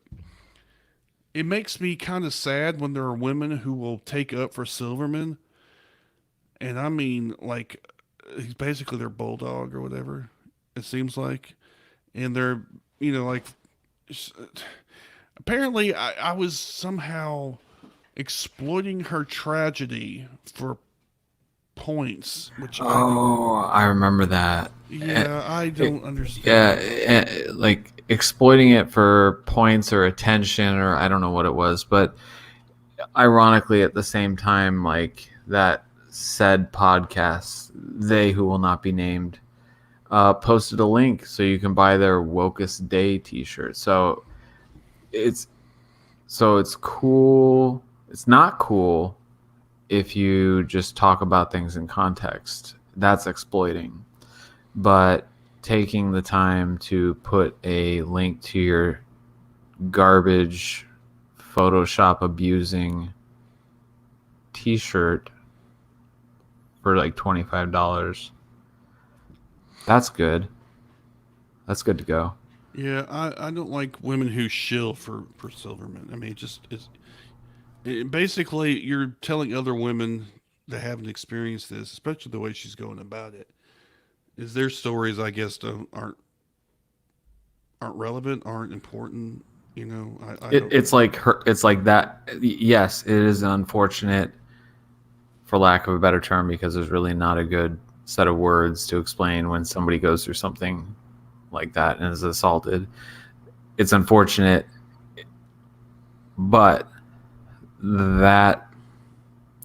it makes me kind of sad when there are women who will take up for Silverman, and I mean like he's basically their bulldog or whatever. It seems like, and they're like apparently I was somehow exploiting her tragedy for points, which Oh, I remember that. yeah, I don't Yeah, understand. like exploiting it for points or attention, or I don't know what it was, but ironically, at the same time, like that said podcast, they who will not be named, posted a link so you can buy their Wokest Day T-shirt. It's it's cool. It's not cool if you just talk about things in context. That's exploiting. But taking the time to put a link to your garbage Photoshop abusing t-shirt for like $25, that's good. That's good to go. Yeah, I don't like women who shill for Silverman. I mean, it just is. Basically, you're telling other women that haven't experienced this, especially the way she's going about it, is their stories, I guess, aren't relevant, aren't important. I don't. It's like her. It's like that. Yes, it is unfortunate, for lack of a better term, because there's really not a good set of words to explain when somebody goes through something like that and is assaulted. It's unfortunate, but that,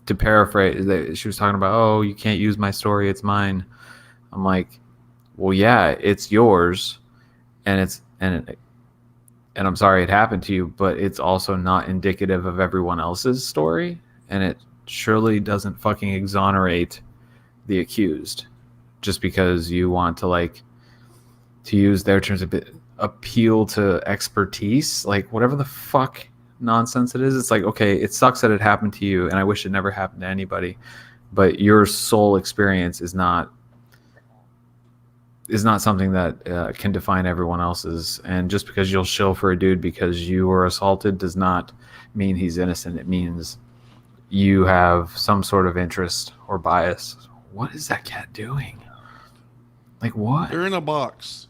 to paraphrase, she was talking about, oh, you can't use my story, it's mine. I'm like, well, yeah, it's yours, and I'm sorry it happened to you, but it's also not indicative of everyone else's story, and it surely doesn't fucking exonerate the accused. just because you want to, like, to use their terms, a bit appeal to expertise, like whatever the fuck nonsense it is. It's like, okay, it sucks that it happened to you, and I wish it never happened to anybody, but your soul experience is not something that can define everyone else's. And just because you'll shill for a dude because you were assaulted does not mean he's innocent. It means you have some sort of interest or bias. What is that cat doing? Like, what? They're in a box.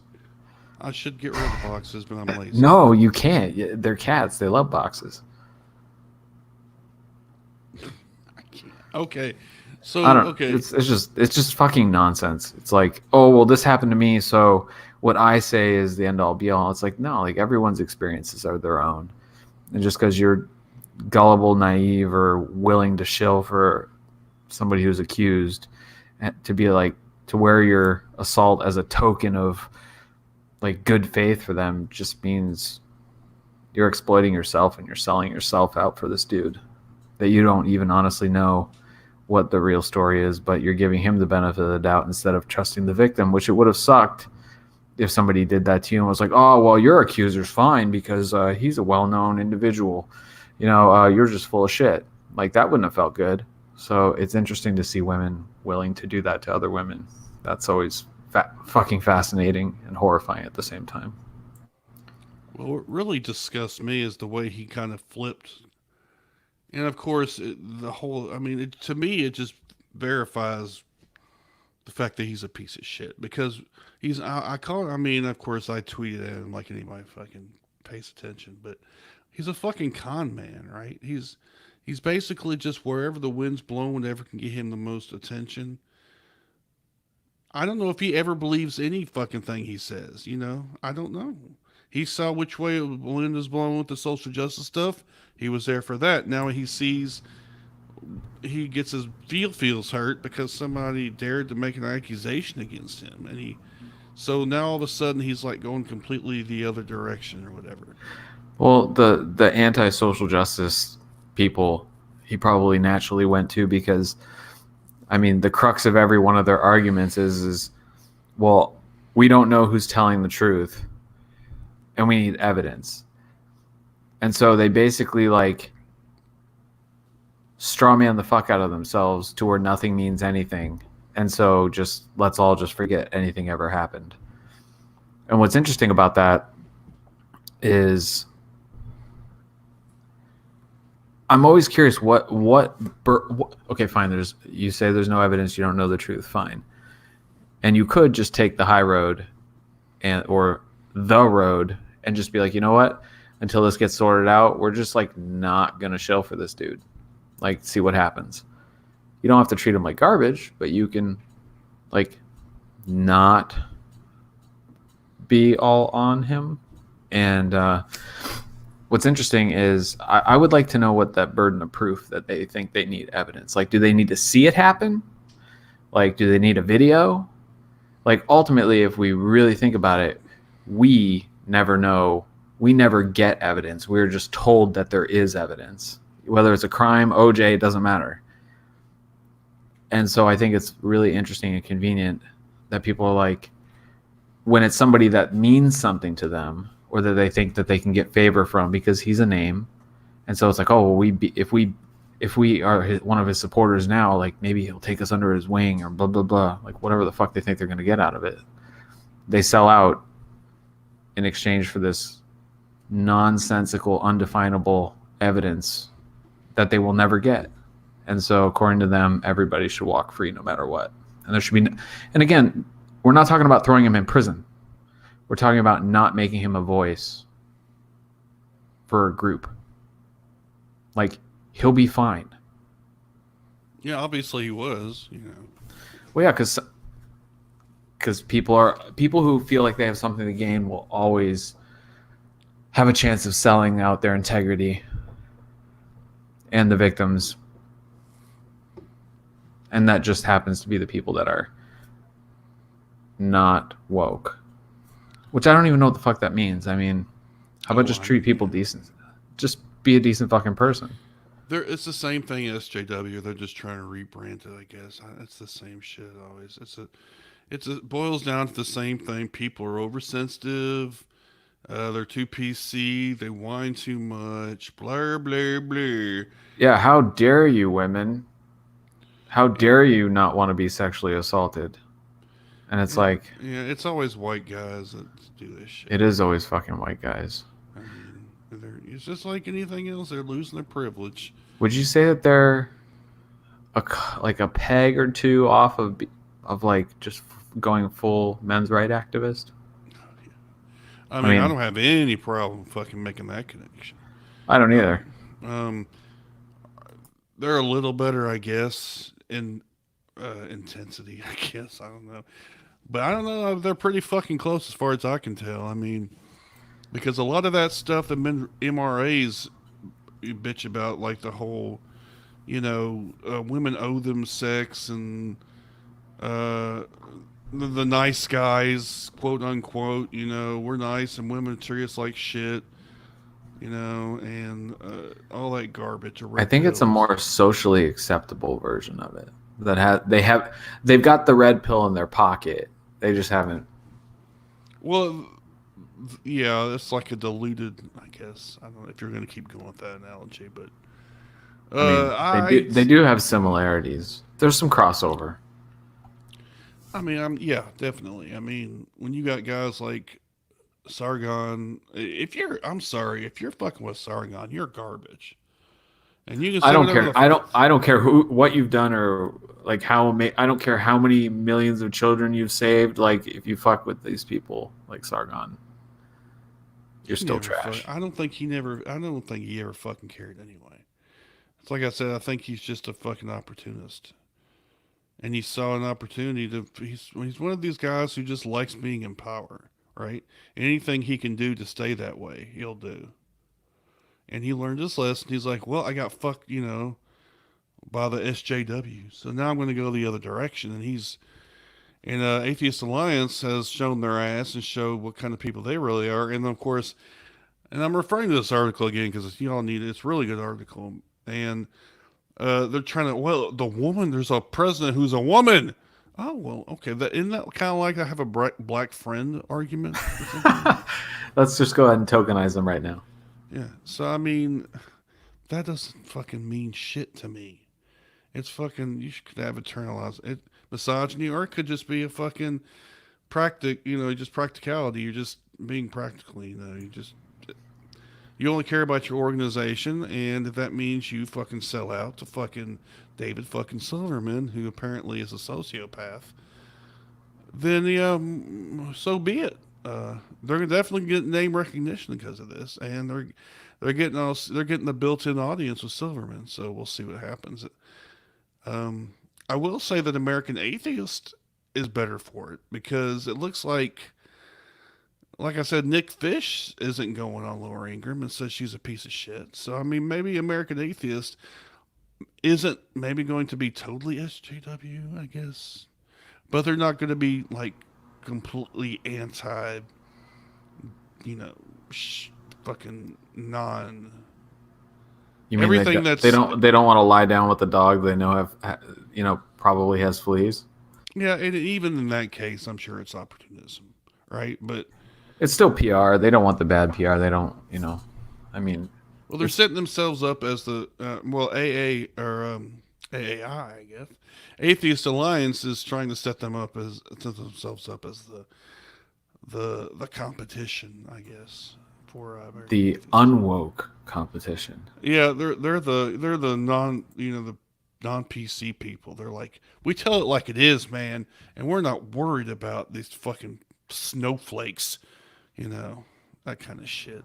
I should get rid of the boxes, but I'm lazy. No, you can't. They're cats. They love boxes. I can't. Okay. So, I don't. okay. It's just fucking nonsense. It's like, oh well, this happened to me, so what I say is the end all be all. It's like, no, like everyone's experiences are their own, and just because you're gullible, naive, or willing to shill for somebody who's accused, to be like, to wear your assault as a token of like good faith for them, just means you're exploiting yourself and you're selling yourself out for this dude that you don't even honestly know what the real story is, but you're giving him the benefit of the doubt instead of trusting the victim, which it would have sucked if somebody did that to you and was like, oh, well, your accuser's fine because he's a well-known individual. You're just full of shit. Like, that wouldn't have felt good. So it's interesting to see women willing to do that to other women. That's always fucking fascinating and horrifying at the same time. Well, what really disgusts me is the way he kind of flipped. And of course, to me, it just verifies the fact that he's a piece of shit because I call it, of course, I tweeted at him like anybody fucking pays attention, but he's a fucking con man, right? He's basically just wherever the wind's blowing, whatever can get him the most attention. I don't know if he ever believes any fucking thing he says, I don't know. He saw which way the wind is blowing with the social justice stuff. He was there for that. Now he sees, he gets his feels hurt because somebody dared to make an accusation against him, so now all of a sudden he's like going completely the other direction or whatever. Well, the anti-social justice people he probably naturally went to because, the crux of every one of their arguments is well, we don't know who's telling the truth, and we need evidence. And so they basically like straw man the fuck out of themselves to where nothing means anything. And so let's all just forget anything ever happened. And what's interesting about that is I'm always curious okay, fine. You say there's no evidence. You don't know the truth. Fine. And you could just take the high road or the road and just be like, you know what? Until this gets sorted out, we're just like not going to shill for this dude. Like, see what happens. You don't have to treat him like garbage, but you can like not be all on him. And what's interesting is I would like to know what that burden of proof that they think they need evidence. Like, do they need to see it happen? Like, do they need a video? Like, ultimately, if we really think about it, we never know. We never get evidence. We're just told that there is evidence. Whether it's a crime, OJ, it doesn't matter. And so I think it's really interesting and convenient that people are like, when it's somebody that means something to them or that they think that they can get favor from because he's a name. And so it's like, oh, well, if we are one of his supporters now, like maybe he'll take us under his wing or blah, blah, blah. Like whatever the fuck they think they're going to get out of it. They sell out in exchange for this nonsensical, undefinable evidence that they will never get. And so according to them, everybody should walk free no matter what. And there should be and again, we're not talking about throwing him in prison. We're talking about not making him a voice for a group. Like, he'll be fine. Yeah, obviously he was, Well, yeah, because people who feel like they have something to gain will always have a chance of selling out their integrity and the victims. And that just happens to be the people that are not woke. Which I don't even know what the fuck that means. I mean, how about just treat people decent? Just be a decent fucking person. It's the same thing as SJW. They're just trying to rebrand it, I guess. It's the same shit always. It boils down to the same thing. People are oversensitive. They're too PC. They whine too much. Blah blah blah. Yeah, how dare you, women? How And dare you not want to be sexually assaulted? And it's yeah, like, yeah, it's always white guys that do this shit. it is always fucking white guys. I mean, it's just like anything else. They're losing their privilege. Would you say that they're like a peg or two off of like just going full men's right activist? I I mean, I mean, don't have any problem fucking making that connection. I don't Uh, either. um, they're a little better, I guess, in intensity. I guess I don't know, but I don't know. They're pretty fucking close as far as I can tell. I mean, because a lot of that stuff that MRAs bitch about, like the whole, women owe them sex and uh, the nice guys, quote unquote. We're nice and women treat us like shit. And all that garbage or I red think it's a pills. more socially acceptable version of it. They've got the red pill in their pocket. They just haven't. Well, yeah, it's like a diluted. I guess I don't know if you're going to keep going with that analogy, but I mean, I, they do have similarities. There's some crossover. I mean, yeah, definitely. I mean, when you got guys like Sargon, I'm sorry, if you're fucking with Sargon, you're garbage, and you can I say don't whatever care. the. I don't care what you've done or like I don't care how many millions of children you've saved. Like if you fuck with these people like Sargon, you're He still never fuck. trash. I don't think he never. I don't think he ever fucking cared anyway. It's like I said. I think he's just a fucking opportunist, and he saw an opportunity to. He's one of these guys who just likes being in power, right? Anything he can do to stay that way, he'll do. And he learned his lesson. He's like, well, I got fucked, by the SJW, so now I'm going to go the other direction. And Atheist Alliance has shown their ass and showed what kind of people they really are. And of course, and I'm referring to this article again because you all need it. It's a really good article. And they're trying to, well, the woman, there's a president who's a woman. Oh, well, okay. Isn't that kind of like I have a black friend argument or something? Let's just go ahead and tokenize them right now. Yeah. So, I mean, that doesn't fucking mean shit to me. It's fucking, you could have internalized it, misogyny, or it could just be a fucking just practicality. You're just being practical, you only care about your organization, and if that means you fucking sell out to fucking David fucking Silverman, who apparently is a sociopath, then so be it. They're definitely getting name recognition because of this, and they're getting the built-in audience with Silverman. So we'll see what happens. I will say that American Atheist is better for it because it looks like I said, Nick Fish isn't going on Laura Ingraham and says she's a piece of shit. So I mean, maybe American Atheist isn't maybe going to be totally SJW, I guess, but they're not going to be like completely anti, you know, fucking non You mean everything that's they don't want to lie down with the dog they know probably has fleas? yeah. And even in that case, I'm sure it's opportunism, right? But It's still PR. They don't want the bad PR. They don't, I mean, well, they're setting themselves up as the AA or AAI, guess. Atheist Alliance is trying to set themselves up as the competition, I guess, for American the Atheists. unwoke competition. Yeah, they're the the non PC people. They're like, we tell it like it is, man, and we're not worried about these fucking snowflakes, you know, that kind of shit.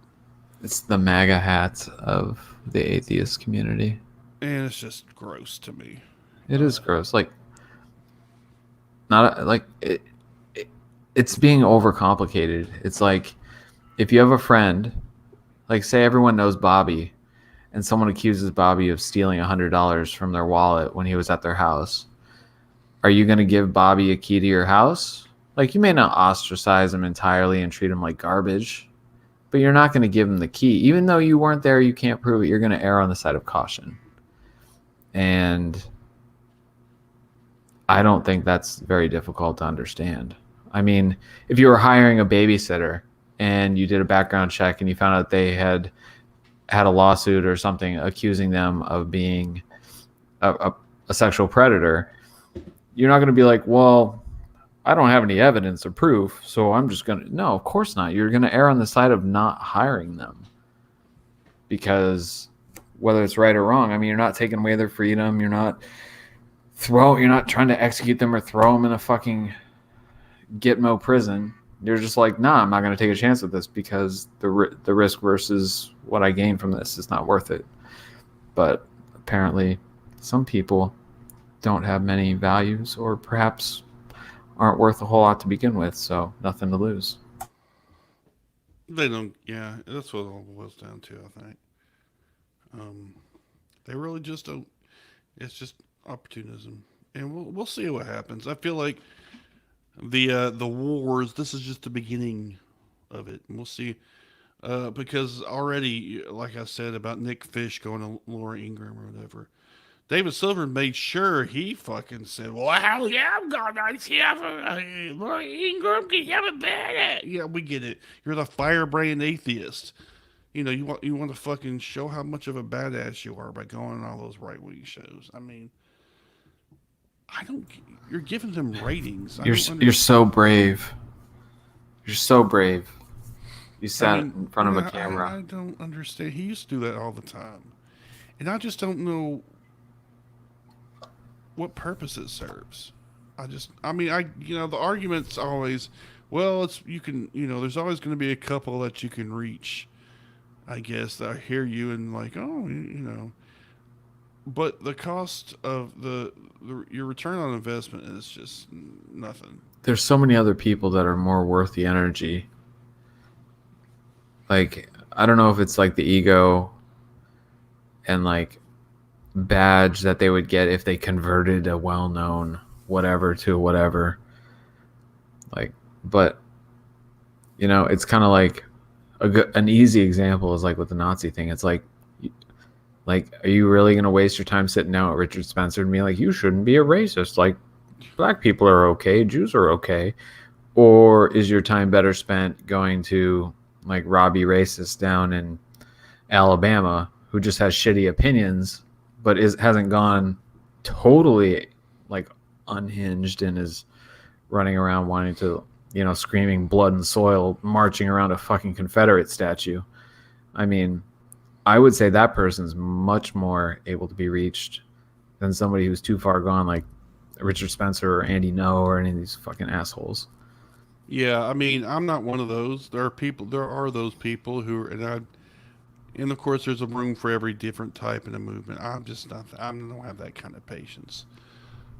It's the MAGA hats of the atheist community. And it's just gross to me. It is gross. Like, not like it's being overcomplicated. It's like if you have a friend, like say everyone knows Bobby, and someone accuses Bobby of stealing $100 from their wallet when he was at their house. Are you going to give Bobby a key to your house? Like, you may not ostracize him entirely and treat him like garbage, but you're not going to give him the key. Even though you weren't there, you can't prove it. You're going to err on the side of caution. And I don't think that's very difficult to understand. I mean, if you were hiring a babysitter and you did a background check and you found out they had a lawsuit or something accusing them of being a sexual predator, you're not going to be like, well, I don't have any evidence or proof, so I'm just going to. No, of course not. You're going to err on the side of not hiring them because whether it's right or wrong, I mean, you're not taking away their freedom. You're not trying to execute them or throw them in a fucking Gitmo prison. You're just like, nah, I'm not going to take a chance with this because the risk versus what I gain from this is not worth it. But apparently, some people don't have many values or perhaps aren't worth a whole lot to begin with, so nothing to lose. They don't. Yeah, that's what it all boils down to. I think. They really just don't. It's just opportunism, and we'll see what happens. I feel like the wars. This is just the beginning of it, and we'll see. Because already, like I said about Nick Fish going to Laura Ingraham or whatever, David Silver made sure he fucking said, "Well, hell yeah, I'm gonna have Laura Ingram can have a bad." Yeah, we get it. You're the firebrand atheist. You want to fucking show how much of a badass you are by going on all those right wing shows. I mean, I don't. You're giving them ratings. You're so brave. You're so brave. You sat in front of a camera. I don't understand. He used to do that all the time, and I just don't know what purpose it serves. The argument's always, well, there's always going to be a couple that you can reach. I guess that hear you and like, but the cost of your return on investment is just nothing. There's so many other people that are more worth the energy. Like, I don't know if it's like the ego and like badge that they would get if they converted a well-known whatever to whatever. Like, but it's kind of like an easy example is like with the Nazi thing. It's like, are you really going to waste your time sitting down with Richard Spencer and be like, you shouldn't be a racist? Like, black people are okay, Jews are okay. Or is your time better spent going to like Robbie Racist down in Alabama who just has shitty opinions, but hasn't gone totally like unhinged and is running around wanting to, screaming blood and soil, marching around a fucking Confederate statue. I mean, I would say that person's much more able to be reached than somebody who's too far gone, like Richard Spencer or Andy No or any of these fucking assholes. Yeah, I mean, I'm not one of those. There are those people who are, and of course, there's a room for every different type in a movement. I'm just not. I don't have that kind of patience.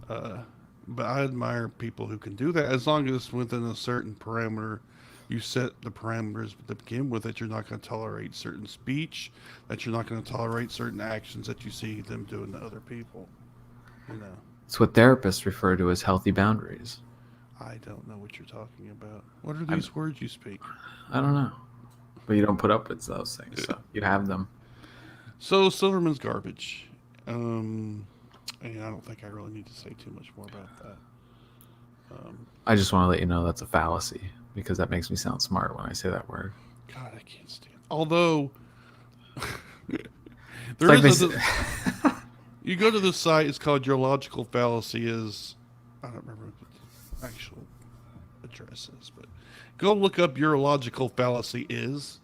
But I admire people who can do that as long as it's within a certain parameter. You set the parameters to begin with, that you're not going to tolerate certain speech, that you're not going to tolerate certain actions that you see them doing to other people. It's what therapists refer to as healthy boundaries. I don't know what you're talking about. What are these words you speak? I don't know. But you don't put up with those things, so you have them. So Silverman's garbage. And I don't think I really need to say too much more about that. I just want to let you know that's a fallacy because that makes me sound smart when I say that word. God, I can't stand it. Although, you go to the site, it's called Your Logical Fallacy is, I don't remember what the actual address is, but go look up Your Logical Fallacy is,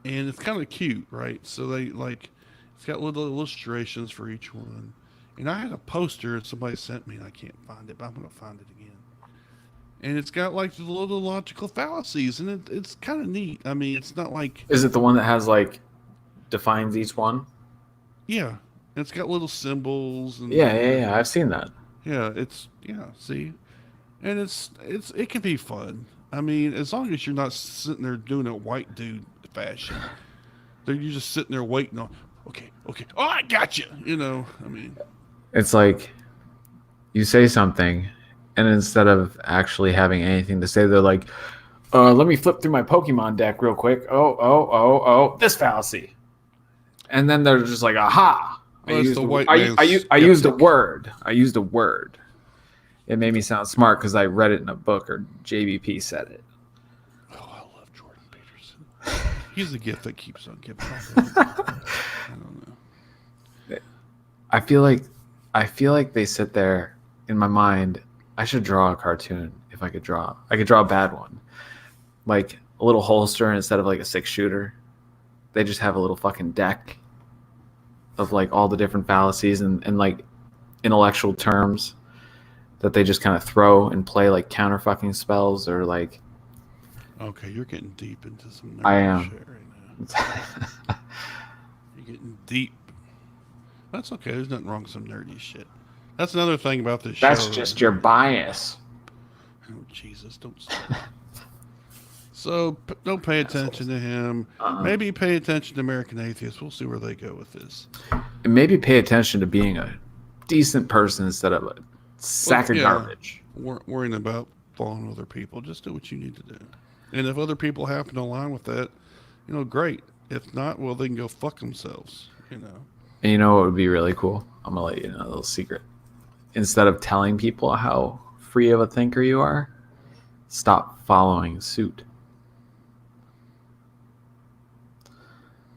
and it's kind of cute, right? So it's got little illustrations for each one. And I had a poster that somebody sent me, and I can't find it, but I'm going to find it again. And it's got like the little logical fallacies, and it's kind of neat. I mean, it's not like... Is it the one that has like defines each one? Yeah. It's got little symbols. And yeah. I've seen that. Yeah, see? And it can be fun. I mean, as long as you're not sitting there doing it white dude fashion. You're just sitting there waiting on, okay. Oh, I got you. I mean... It's like you say something, and instead of actually having anything to say, they're like, let me flip through my Pokemon deck real quick. Oh, this fallacy. And then they're just like, aha. I used a word. I used a word. It made me sound smart because I read it in a book or JBP said it. Oh, I love Jordan Peterson. He's the gift that keeps on giving. I don't know. I feel like they sit there in my mind. I should draw a cartoon if I could draw. I could draw a bad one, like a little holster instead of like a 6-shooter. They just have a little fucking deck of like all the different fallacies and like intellectual terms that they just kind of throw and play like counter fucking spells or like. Okay, you're getting deep into some I nerdy am. shit right now. You're getting deep. That's okay. There's nothing wrong with some nerdy shit. That's another thing about this show. That's just your bias. Oh, Jesus. Don't say that. So, don't pay attention to him. Maybe pay attention to American Atheists. We'll see where they go with this. And maybe pay attention to being a decent person instead of a sack of garbage. Worrying about following other people. Just do what you need to do. And if other people happen to align with that, great. If not, well, they can go fuck themselves, And you know what would be really cool? I'm going to let you know a little secret. Instead of telling people how free of a thinker you are, stop following suit.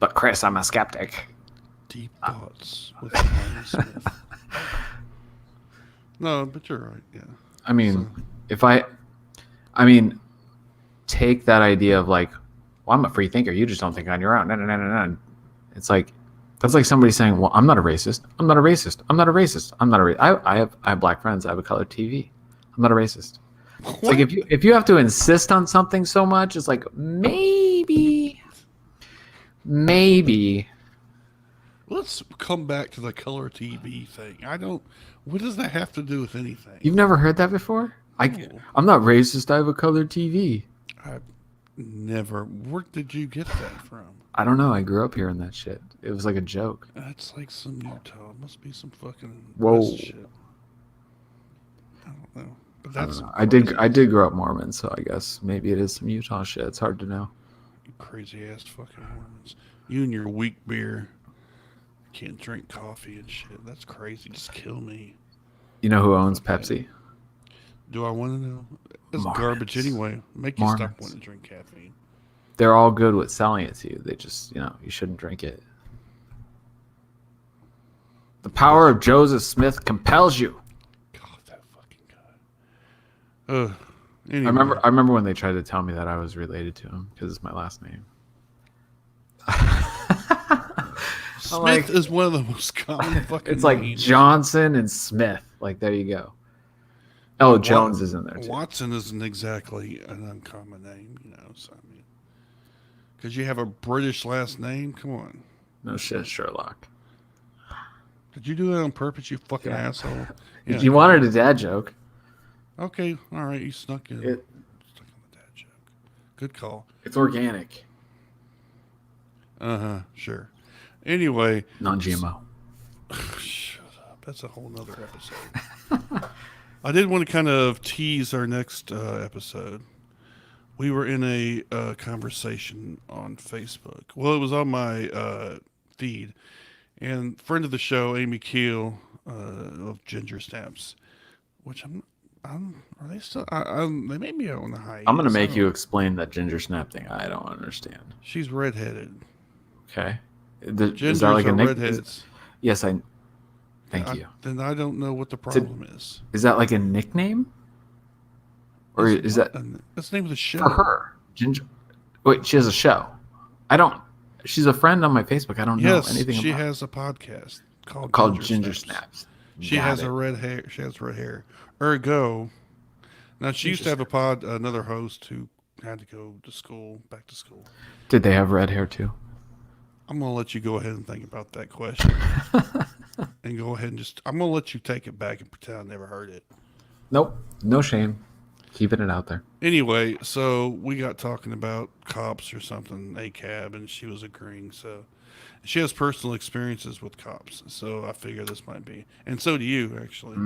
But Chris, I'm a skeptic. Deep thoughts with Ryan Smith. No, but you're right. Yeah. I mean, take that idea of like, well, I'm a free thinker. You just don't think on your own. No. It's like, that's like somebody saying, well, I'm not a racist. I'm not a racist. I'm not a racist. I'm not a racist. I have black friends. I have a colored TV. I'm not a racist. It's like if you have to insist on something so much, it's like maybe. Let's come back to the color TV thing. What does that have to do with anything? You've never heard that before? I'm not racist. I have a colored TV. I've never. Where did you get that from? I don't know. I grew up hearing that shit. It was like a joke. That's like some Utah. It must be some fucking shit. I don't know. But that's I did grow up Mormon, so I guess maybe it is some Utah shit. It's hard to know. You crazy ass fucking Mormons. You and your weak beer. Can't drink coffee and shit. That's crazy. Just kill me. You know who owns Pepsi? Do I want to know? It's Mormons. Garbage anyway. Make you stop wanting to drink caffeine. They're all good with selling it to you. They just, you shouldn't drink it. The power of Joseph Smith compels you. God, that fucking guy. Anyway. I remember when they tried to tell me that I was related to him because it's my last name. Smith is one of the most common fucking It's like names. Johnson and Smith. Like, there you go. Oh, Jones is in there too. Watson isn't exactly an uncommon name, so I mean, because you have a British last name. Come on. No shit, Sherlock. Did you do that on purpose, you fucking asshole? Yeah. You wanted a dad joke. Okay, all right, you snuck in. Stuck on the dad joke. Good call. It's organic. Sure. Anyway. Non-GMO. Shut up. That's a whole nother episode. I did want to kind of tease our next episode. We were in a conversation on Facebook. Well, it was on my feed. And friend of the show, Amy Keel of Ginger Snaps, which are they still? They may be on the hiatus. I'm gonna make you explain that ginger snap thing. I don't understand. She's redheaded. Okay. Gingers that like are a redheads. Yes, Thank you. Then I don't know what the problem is. Is that like a nickname? Or is that that's the name of the show for her? Ginger. Wait, she has a show. She's a friend on my Facebook. I don't know anything. She about has a podcast called Ginger Snaps. She has red hair. She has red hair. Ergo. Now she used to have another host who had to go to school, back to school. Did they have red hair too? I'm gonna let you go ahead and think about that question, and go ahead and I'm gonna let you take it back and pretend I never heard it. Nope, no shame. Keeping it out there. Anyway, so we got talking about cops or something, ACAB, and she was agreeing. So she has personal experiences with cops, so I figure this might be, and so do you actually.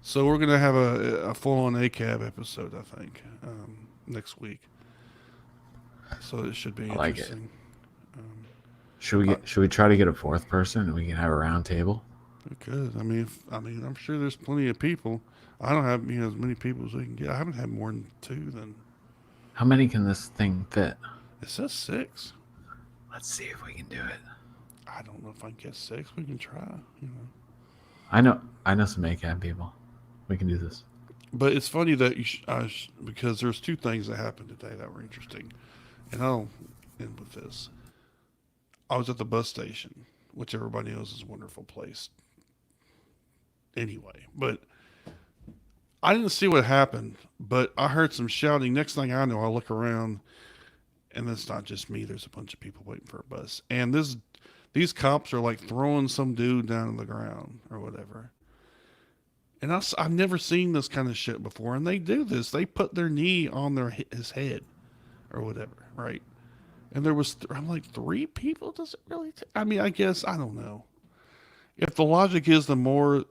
So we're gonna have a full-on ACAB episode, I think, next week. So it should be interesting. Should we try to get a fourth person and we can have a round table? It could. I'm sure there's plenty of people. I don't have as many people as we can get. I haven't had more than two. Than How many can this thing fit? it says six. Let's see if we can do it. I don't know if I can get six. We can try. You know. I know some ACAB people. We can do this. But it's funny that because there's two things that happened today that were interesting, and I'll end with this. I was at the bus station, which everybody knows is a wonderful place. Anyway, but I didn't see what happened, but I heard some shouting. Next thing I know, I look around, and it's not just me. There's a bunch of people waiting for a bus, and these cops are like throwing some dude down on the ground or whatever. And I've never seen this kind of shit before. And they do this. They put their knee on his head or whatever, right? And I'm like, three people? Does it really? I guess, I don't know. If the logic is the more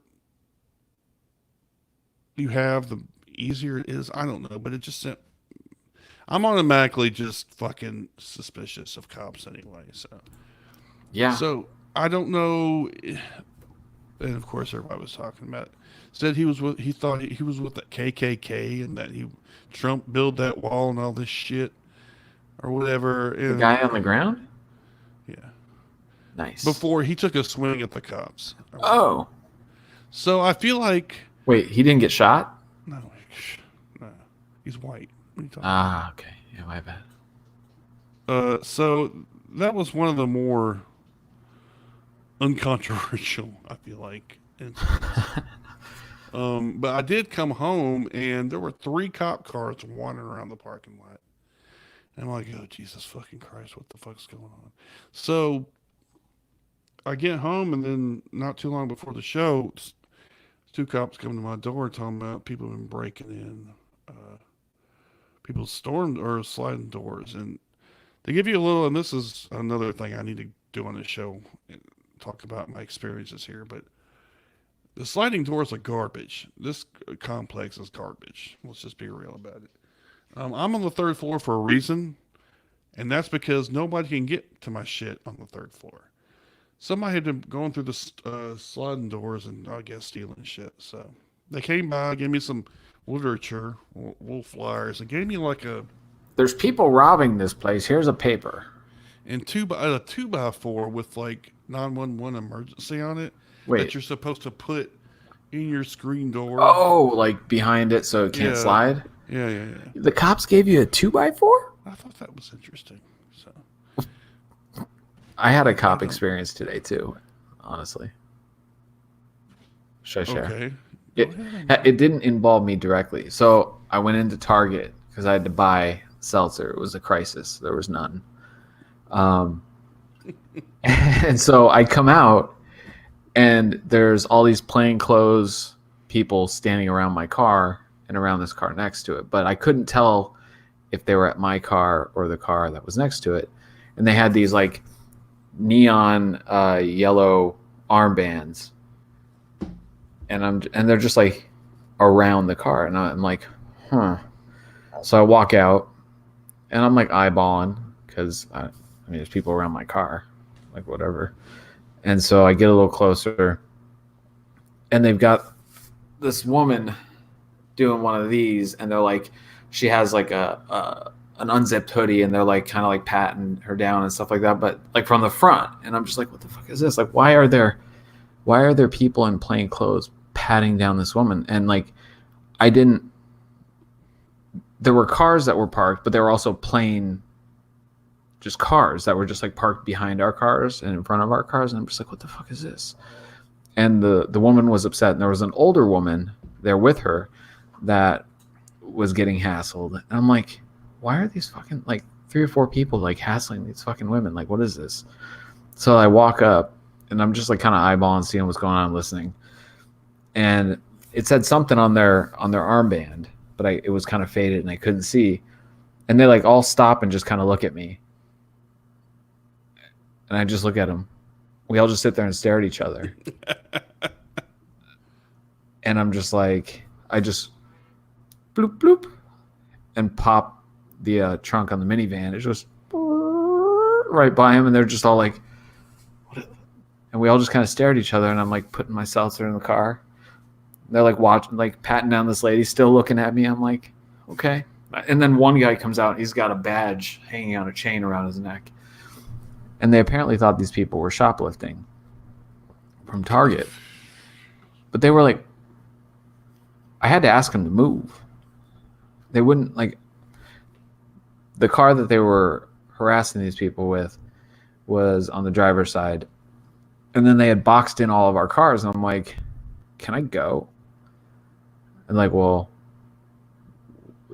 you have, the easier it is. I don't know. But I'm automatically just fucking suspicious of cops anyway. Yeah. So I don't know. And of course, everybody was talking about it. Said he thought he was with the KKK and that Trump built that wall and all this shit or whatever. The guy on the ground? Yeah. Nice. Before he took a swing at the cops. Oh. So I feel like. Wait, he didn't get shot? No. He's white. What are you talking about? Okay. Yeah, my bad. So that was one of the more uncontroversial, I feel like. But I did come home and there were 3 cop cars wandering around the parking lot. And I'm like, oh, Jesus fucking Christ, what the fuck's going on? So I get home and then not too long before the show, 2 cops come to my door talking about people have been breaking in, people stormed or sliding doors. And they give you a little, and this is another thing I need to do on this show, talk about my experiences here, but the sliding doors are garbage. This complex is garbage. Let's just be real about it. I'm on the 3rd floor for a reason, and that's because nobody can get to my shit on the 3rd floor. Somebody had been going through the sliding doors and I guess stealing shit. So they came by, gave me some literature, wool flyers, and gave me like There's people robbing this place. Here's a paper. And a 2x4 with like 911 emergency on it. Wait. That you're supposed to put in your screen door. Oh, like behind it so it can't slide? Yeah. The cops gave you a 2x4? I thought that was interesting. So I had a cop experience today too, honestly. Should I share? Okay. It didn't involve me directly. So I went into Target because I had to buy seltzer. It was a crisis. There was none. And so I come out and there's all these plainclothes people standing around my car and around this car next to it. But I couldn't tell if they were at my car or the car that was next to it. And they had these like neon yellow armbands. And they're just like around the car. And I'm like, huh. So I walk out and I'm like eyeballing because there's people around my car, like whatever. And so I get a little closer and they've got this woman doing one of these and they're like, she has like an unzipped hoodie and they're like kind of like patting her down and stuff like that, but like from the front. And I'm just like, what the fuck is this? Like, why are there people in plain clothes patting down this woman? And like, there were cars that were parked, but there were also plain just cars that were just like parked behind our cars and in front of our cars. And I'm just like, what the fuck is this? And the woman was upset. And there was an older woman there with her that was getting hassled. And I'm like, why are these fucking like 3 or 4 people like hassling these fucking women? Like, what is this? So I walk up and I'm just like kind of eyeballing, seeing what's going on, listening. And it said something on their armband, but it was kind of faded and I couldn't see. And they like all stop and just kind of look at me. And I just look at them. We all just sit there and stare at each other. And I'm just like, I just bloop, bloop, and pop the trunk on the minivan. It just right by him. And they're just all like, And we all just kind of stare at each other, and I'm like putting my seltzer in the car. They're like watching, like patting down this lady, still looking at me. I'm like, okay. And then one guy comes out, he's got a badge hanging on a chain around his neck. And they apparently thought these people were shoplifting from Target. But they were like, I had to ask them to move. They wouldn't, like, the car that they were harassing these people with was on the driver's side. And then they had boxed in all of our cars. And I'm like, can I go? And like, well,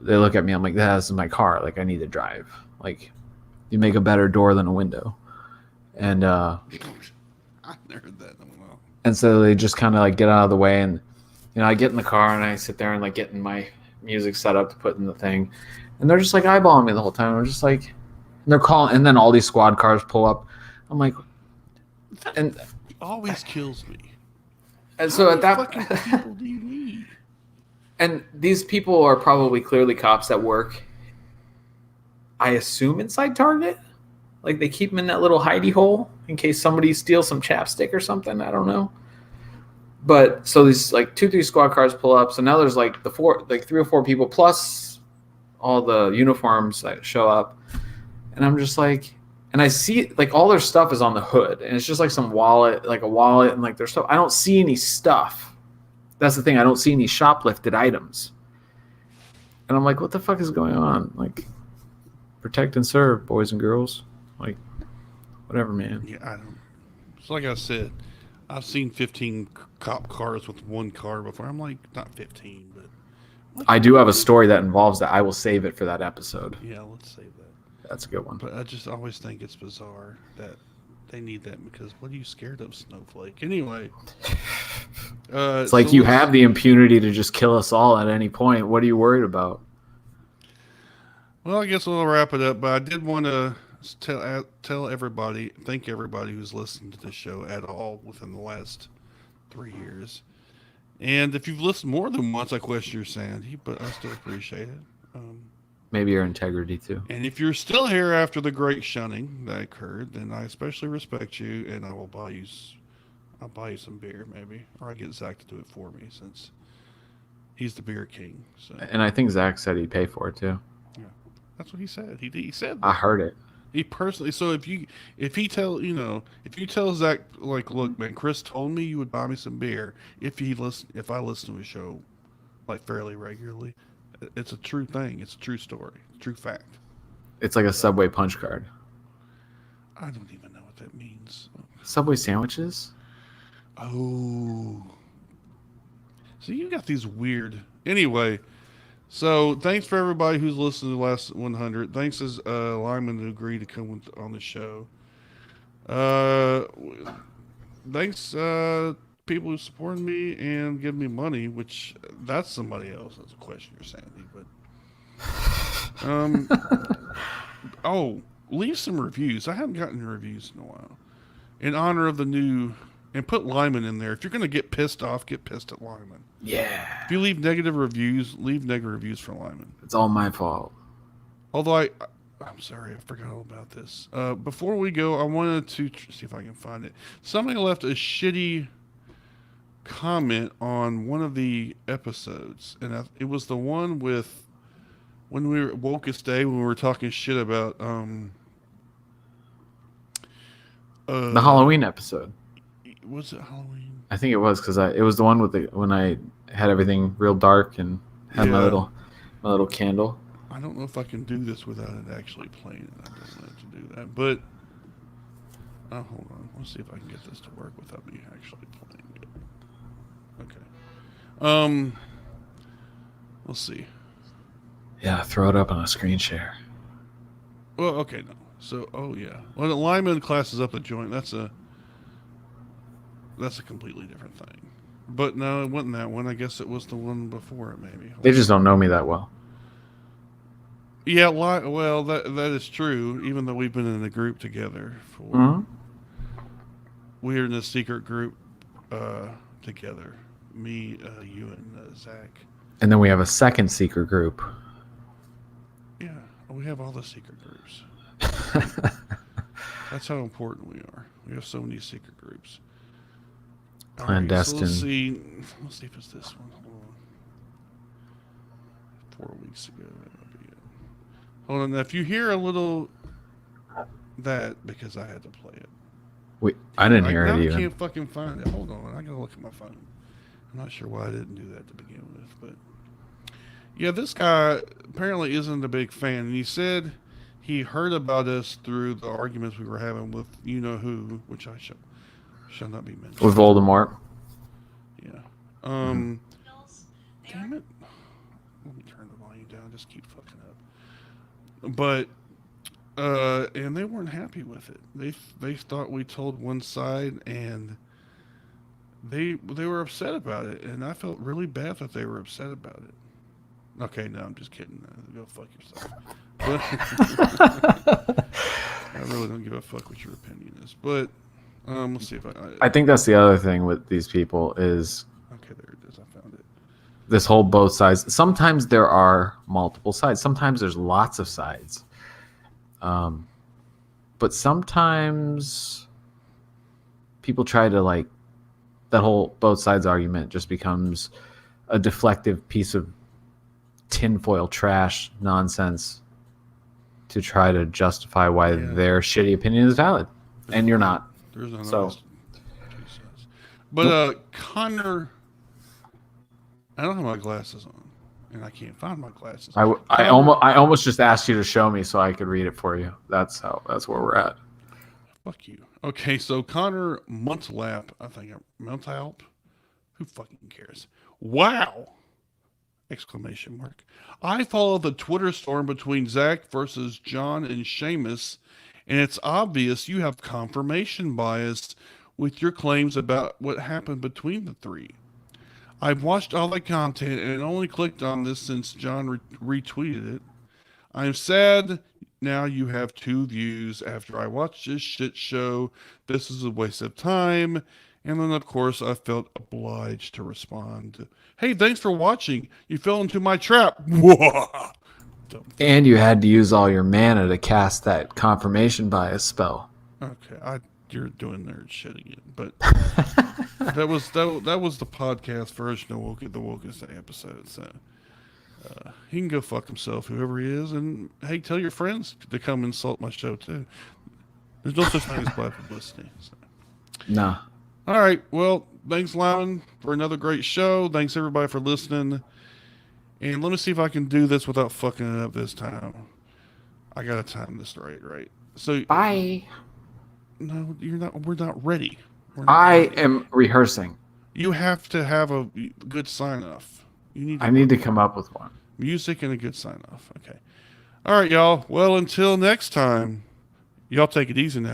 they look at me. I'm like, this is my car. Like, I need to drive. Like, you make a better door than a window. And I never heard that. Well. And so they just kind of like get out of the way. And, you know, I get in the car and I sit there and like getting my music set up to put in the thing. And they're just like eyeballing me the whole time. I'm just like, and they're calling. And then all these squad cars pull up. I'm like, and it always kills me. And so at that fucking people do you need? And these people are probably clearly cops that work, I assume, inside Target. Like they keep them in that little hidey hole in case somebody steals some chapstick or something. I don't know. But so these like 2-3 squad cars pull up. So now there's like 3 or 4 people plus all the uniforms that show up. And I'm just like, and I see like all their stuff is on the hood, and it's just like some wallet, like a wallet, and like their stuff. I don't see any stuff. That's the thing. I don't see any shoplifted items. And I'm like, what the fuck is going on? Like, protect and serve, boys and girls. Like, whatever, man. Yeah, I don't. It's like I said, I've seen 15 cop cars with one car before. I'm like, not 15, but I do have a story that involves that. I will save it for that episode. Yeah, let's save that. That's a good one. But I just always think it's bizarre that they need that because what are you scared of, Snowflake? Anyway. It's like you have the impunity to just kill us all at any point. What are you worried about? Well, I guess we'll wrap it up, but I did want to tell everybody, thank everybody who's listened to this show at all within the last 3 years. And if you've listened more than once, I question your sanity, but I still appreciate it. Maybe your integrity too. And if you're still here after the great shunning that occurred, then I especially respect you, and I'll buy you some beer, maybe, or I get Zach to do it for me since he's the beer king. So. And I think Zach said he'd pay for it too. Yeah, that's what he said. He said that. I heard it. He personally. So if you tell Zach, like, look, man, Chris told me you would buy me some beer if I listen to his show like fairly regularly. It's a true thing. It's a true story. True fact. It's like a Subway punch card. I don't even know what that means. Subway sandwiches? Oh. So you got these weird... Anyway, so thanks for everybody who's listened to the last 100. Thanks as Lyman who agreed to come on the show. Thanks people who supported me and give me money, which that's somebody else. That's a question you're saying, but oh, leave some reviews. I haven't gotten reviews in a while. In honor of the new, and put Lyman in there. If you're gonna get pissed off, get pissed at Lyman. Yeah. If you leave negative reviews, leave negative reviews for Lyman. It's all my fault. Although I'm sorry, I forgot all about this. Before we go, I wanted to see if I can find it. Somebody left a shitty comment on one of the episodes, and it was the one with when we were at Wokest Day when we were talking shit about the Halloween episode. Was it Halloween? I think it was because it was the one with when I had everything real dark and had my little candle. I don't know if I can do this without it actually playing it. I don't know how to do that, but hold on. Let's see if I can get this to work without me actually playing it. Okay. We'll see. Yeah, throw it up on a screen share. Well, okay, no. So, yeah. When the Lyman classes up a joint, that's a completely different thing. But no, it wasn't that one. I guess it was the one before it, maybe. They just don't know me that well. Yeah, well, that is true. Even though we've been in a group together we're in a secret group together. Me, you, and Zach. And then we have a second secret group. Yeah, we have all the secret groups. That's how important we are. We have so many secret groups. All right, so Clandestine. let's see. Let's see if it's this one. Hold on. 4 weeks ago. That'll be it. Hold on. Now, if you hear a little that, because I had to play it. Wait, I didn't hear now it I even. can't fucking find it. Hold on. I gotta look at my phone. I'm not sure why I didn't do that to begin with, but yeah, this guy apparently isn't a big fan, and he said he heard about us through the arguments we were having with you know who, which I shall not be mentioned. With Voldemort. Yeah. Mm-hmm. Damn it. Let me turn the volume down. Just keep fucking up. But and they weren't happy with it. They thought we told one side, and they were upset about it, and I felt really bad that they were upset about it. Okay, no, I'm just kidding. Go fuck yourself. But I really don't give a fuck what your opinion is. But let's see if I think that's the other thing with these people is okay, there it is. I found it. this whole both sides. Sometimes there are multiple sides. Sometimes there's lots of sides. But sometimes people try to like that whole both sides argument just becomes a deflective piece of tinfoil trash nonsense to try to justify why their shitty opinion is valid, and you're not. There's no So, but Connor, I don't have my glasses on, and I can't find my glasses. I almost just asked you to show me so I could read it for you. That's where we're at. Fuck you. Okay, so Connor Muntlap, I think Muntalp. Who fucking cares? Wow! Exclamation mark. I follow the Twitter storm between Zach versus John and Seamus, and it's obvious you have confirmation bias with your claims about what happened between the three. I've watched all the content and only clicked on this since John retweeted it. I'm sad now you have 2 views after I watched this shit show. This is a waste of time. And then, of course, I felt obliged to respond. Hey, thanks for watching. You fell into my trap. And you had to use all your mana to cast that confirmation bias spell. Okay, you're doing nerd shit again, but that was the podcast version of the Wokest Day episode. So he can go fuck himself, whoever he is, and hey, tell your friends to come insult my show too. There's no such thing as bad publicity. So. Nah. All right. Well, thanks, Lyman, for another great show. Thanks, everybody, for listening. And let me see if I can do this without fucking it up this time. I got to time this right. So, bye. No, you're not. We're not ready. I am rehearsing. You have to have a good sign-off. I need to come up with one. Music and a good sign-off. Okay. All right, y'all. Well, until next time, y'all take it easy now.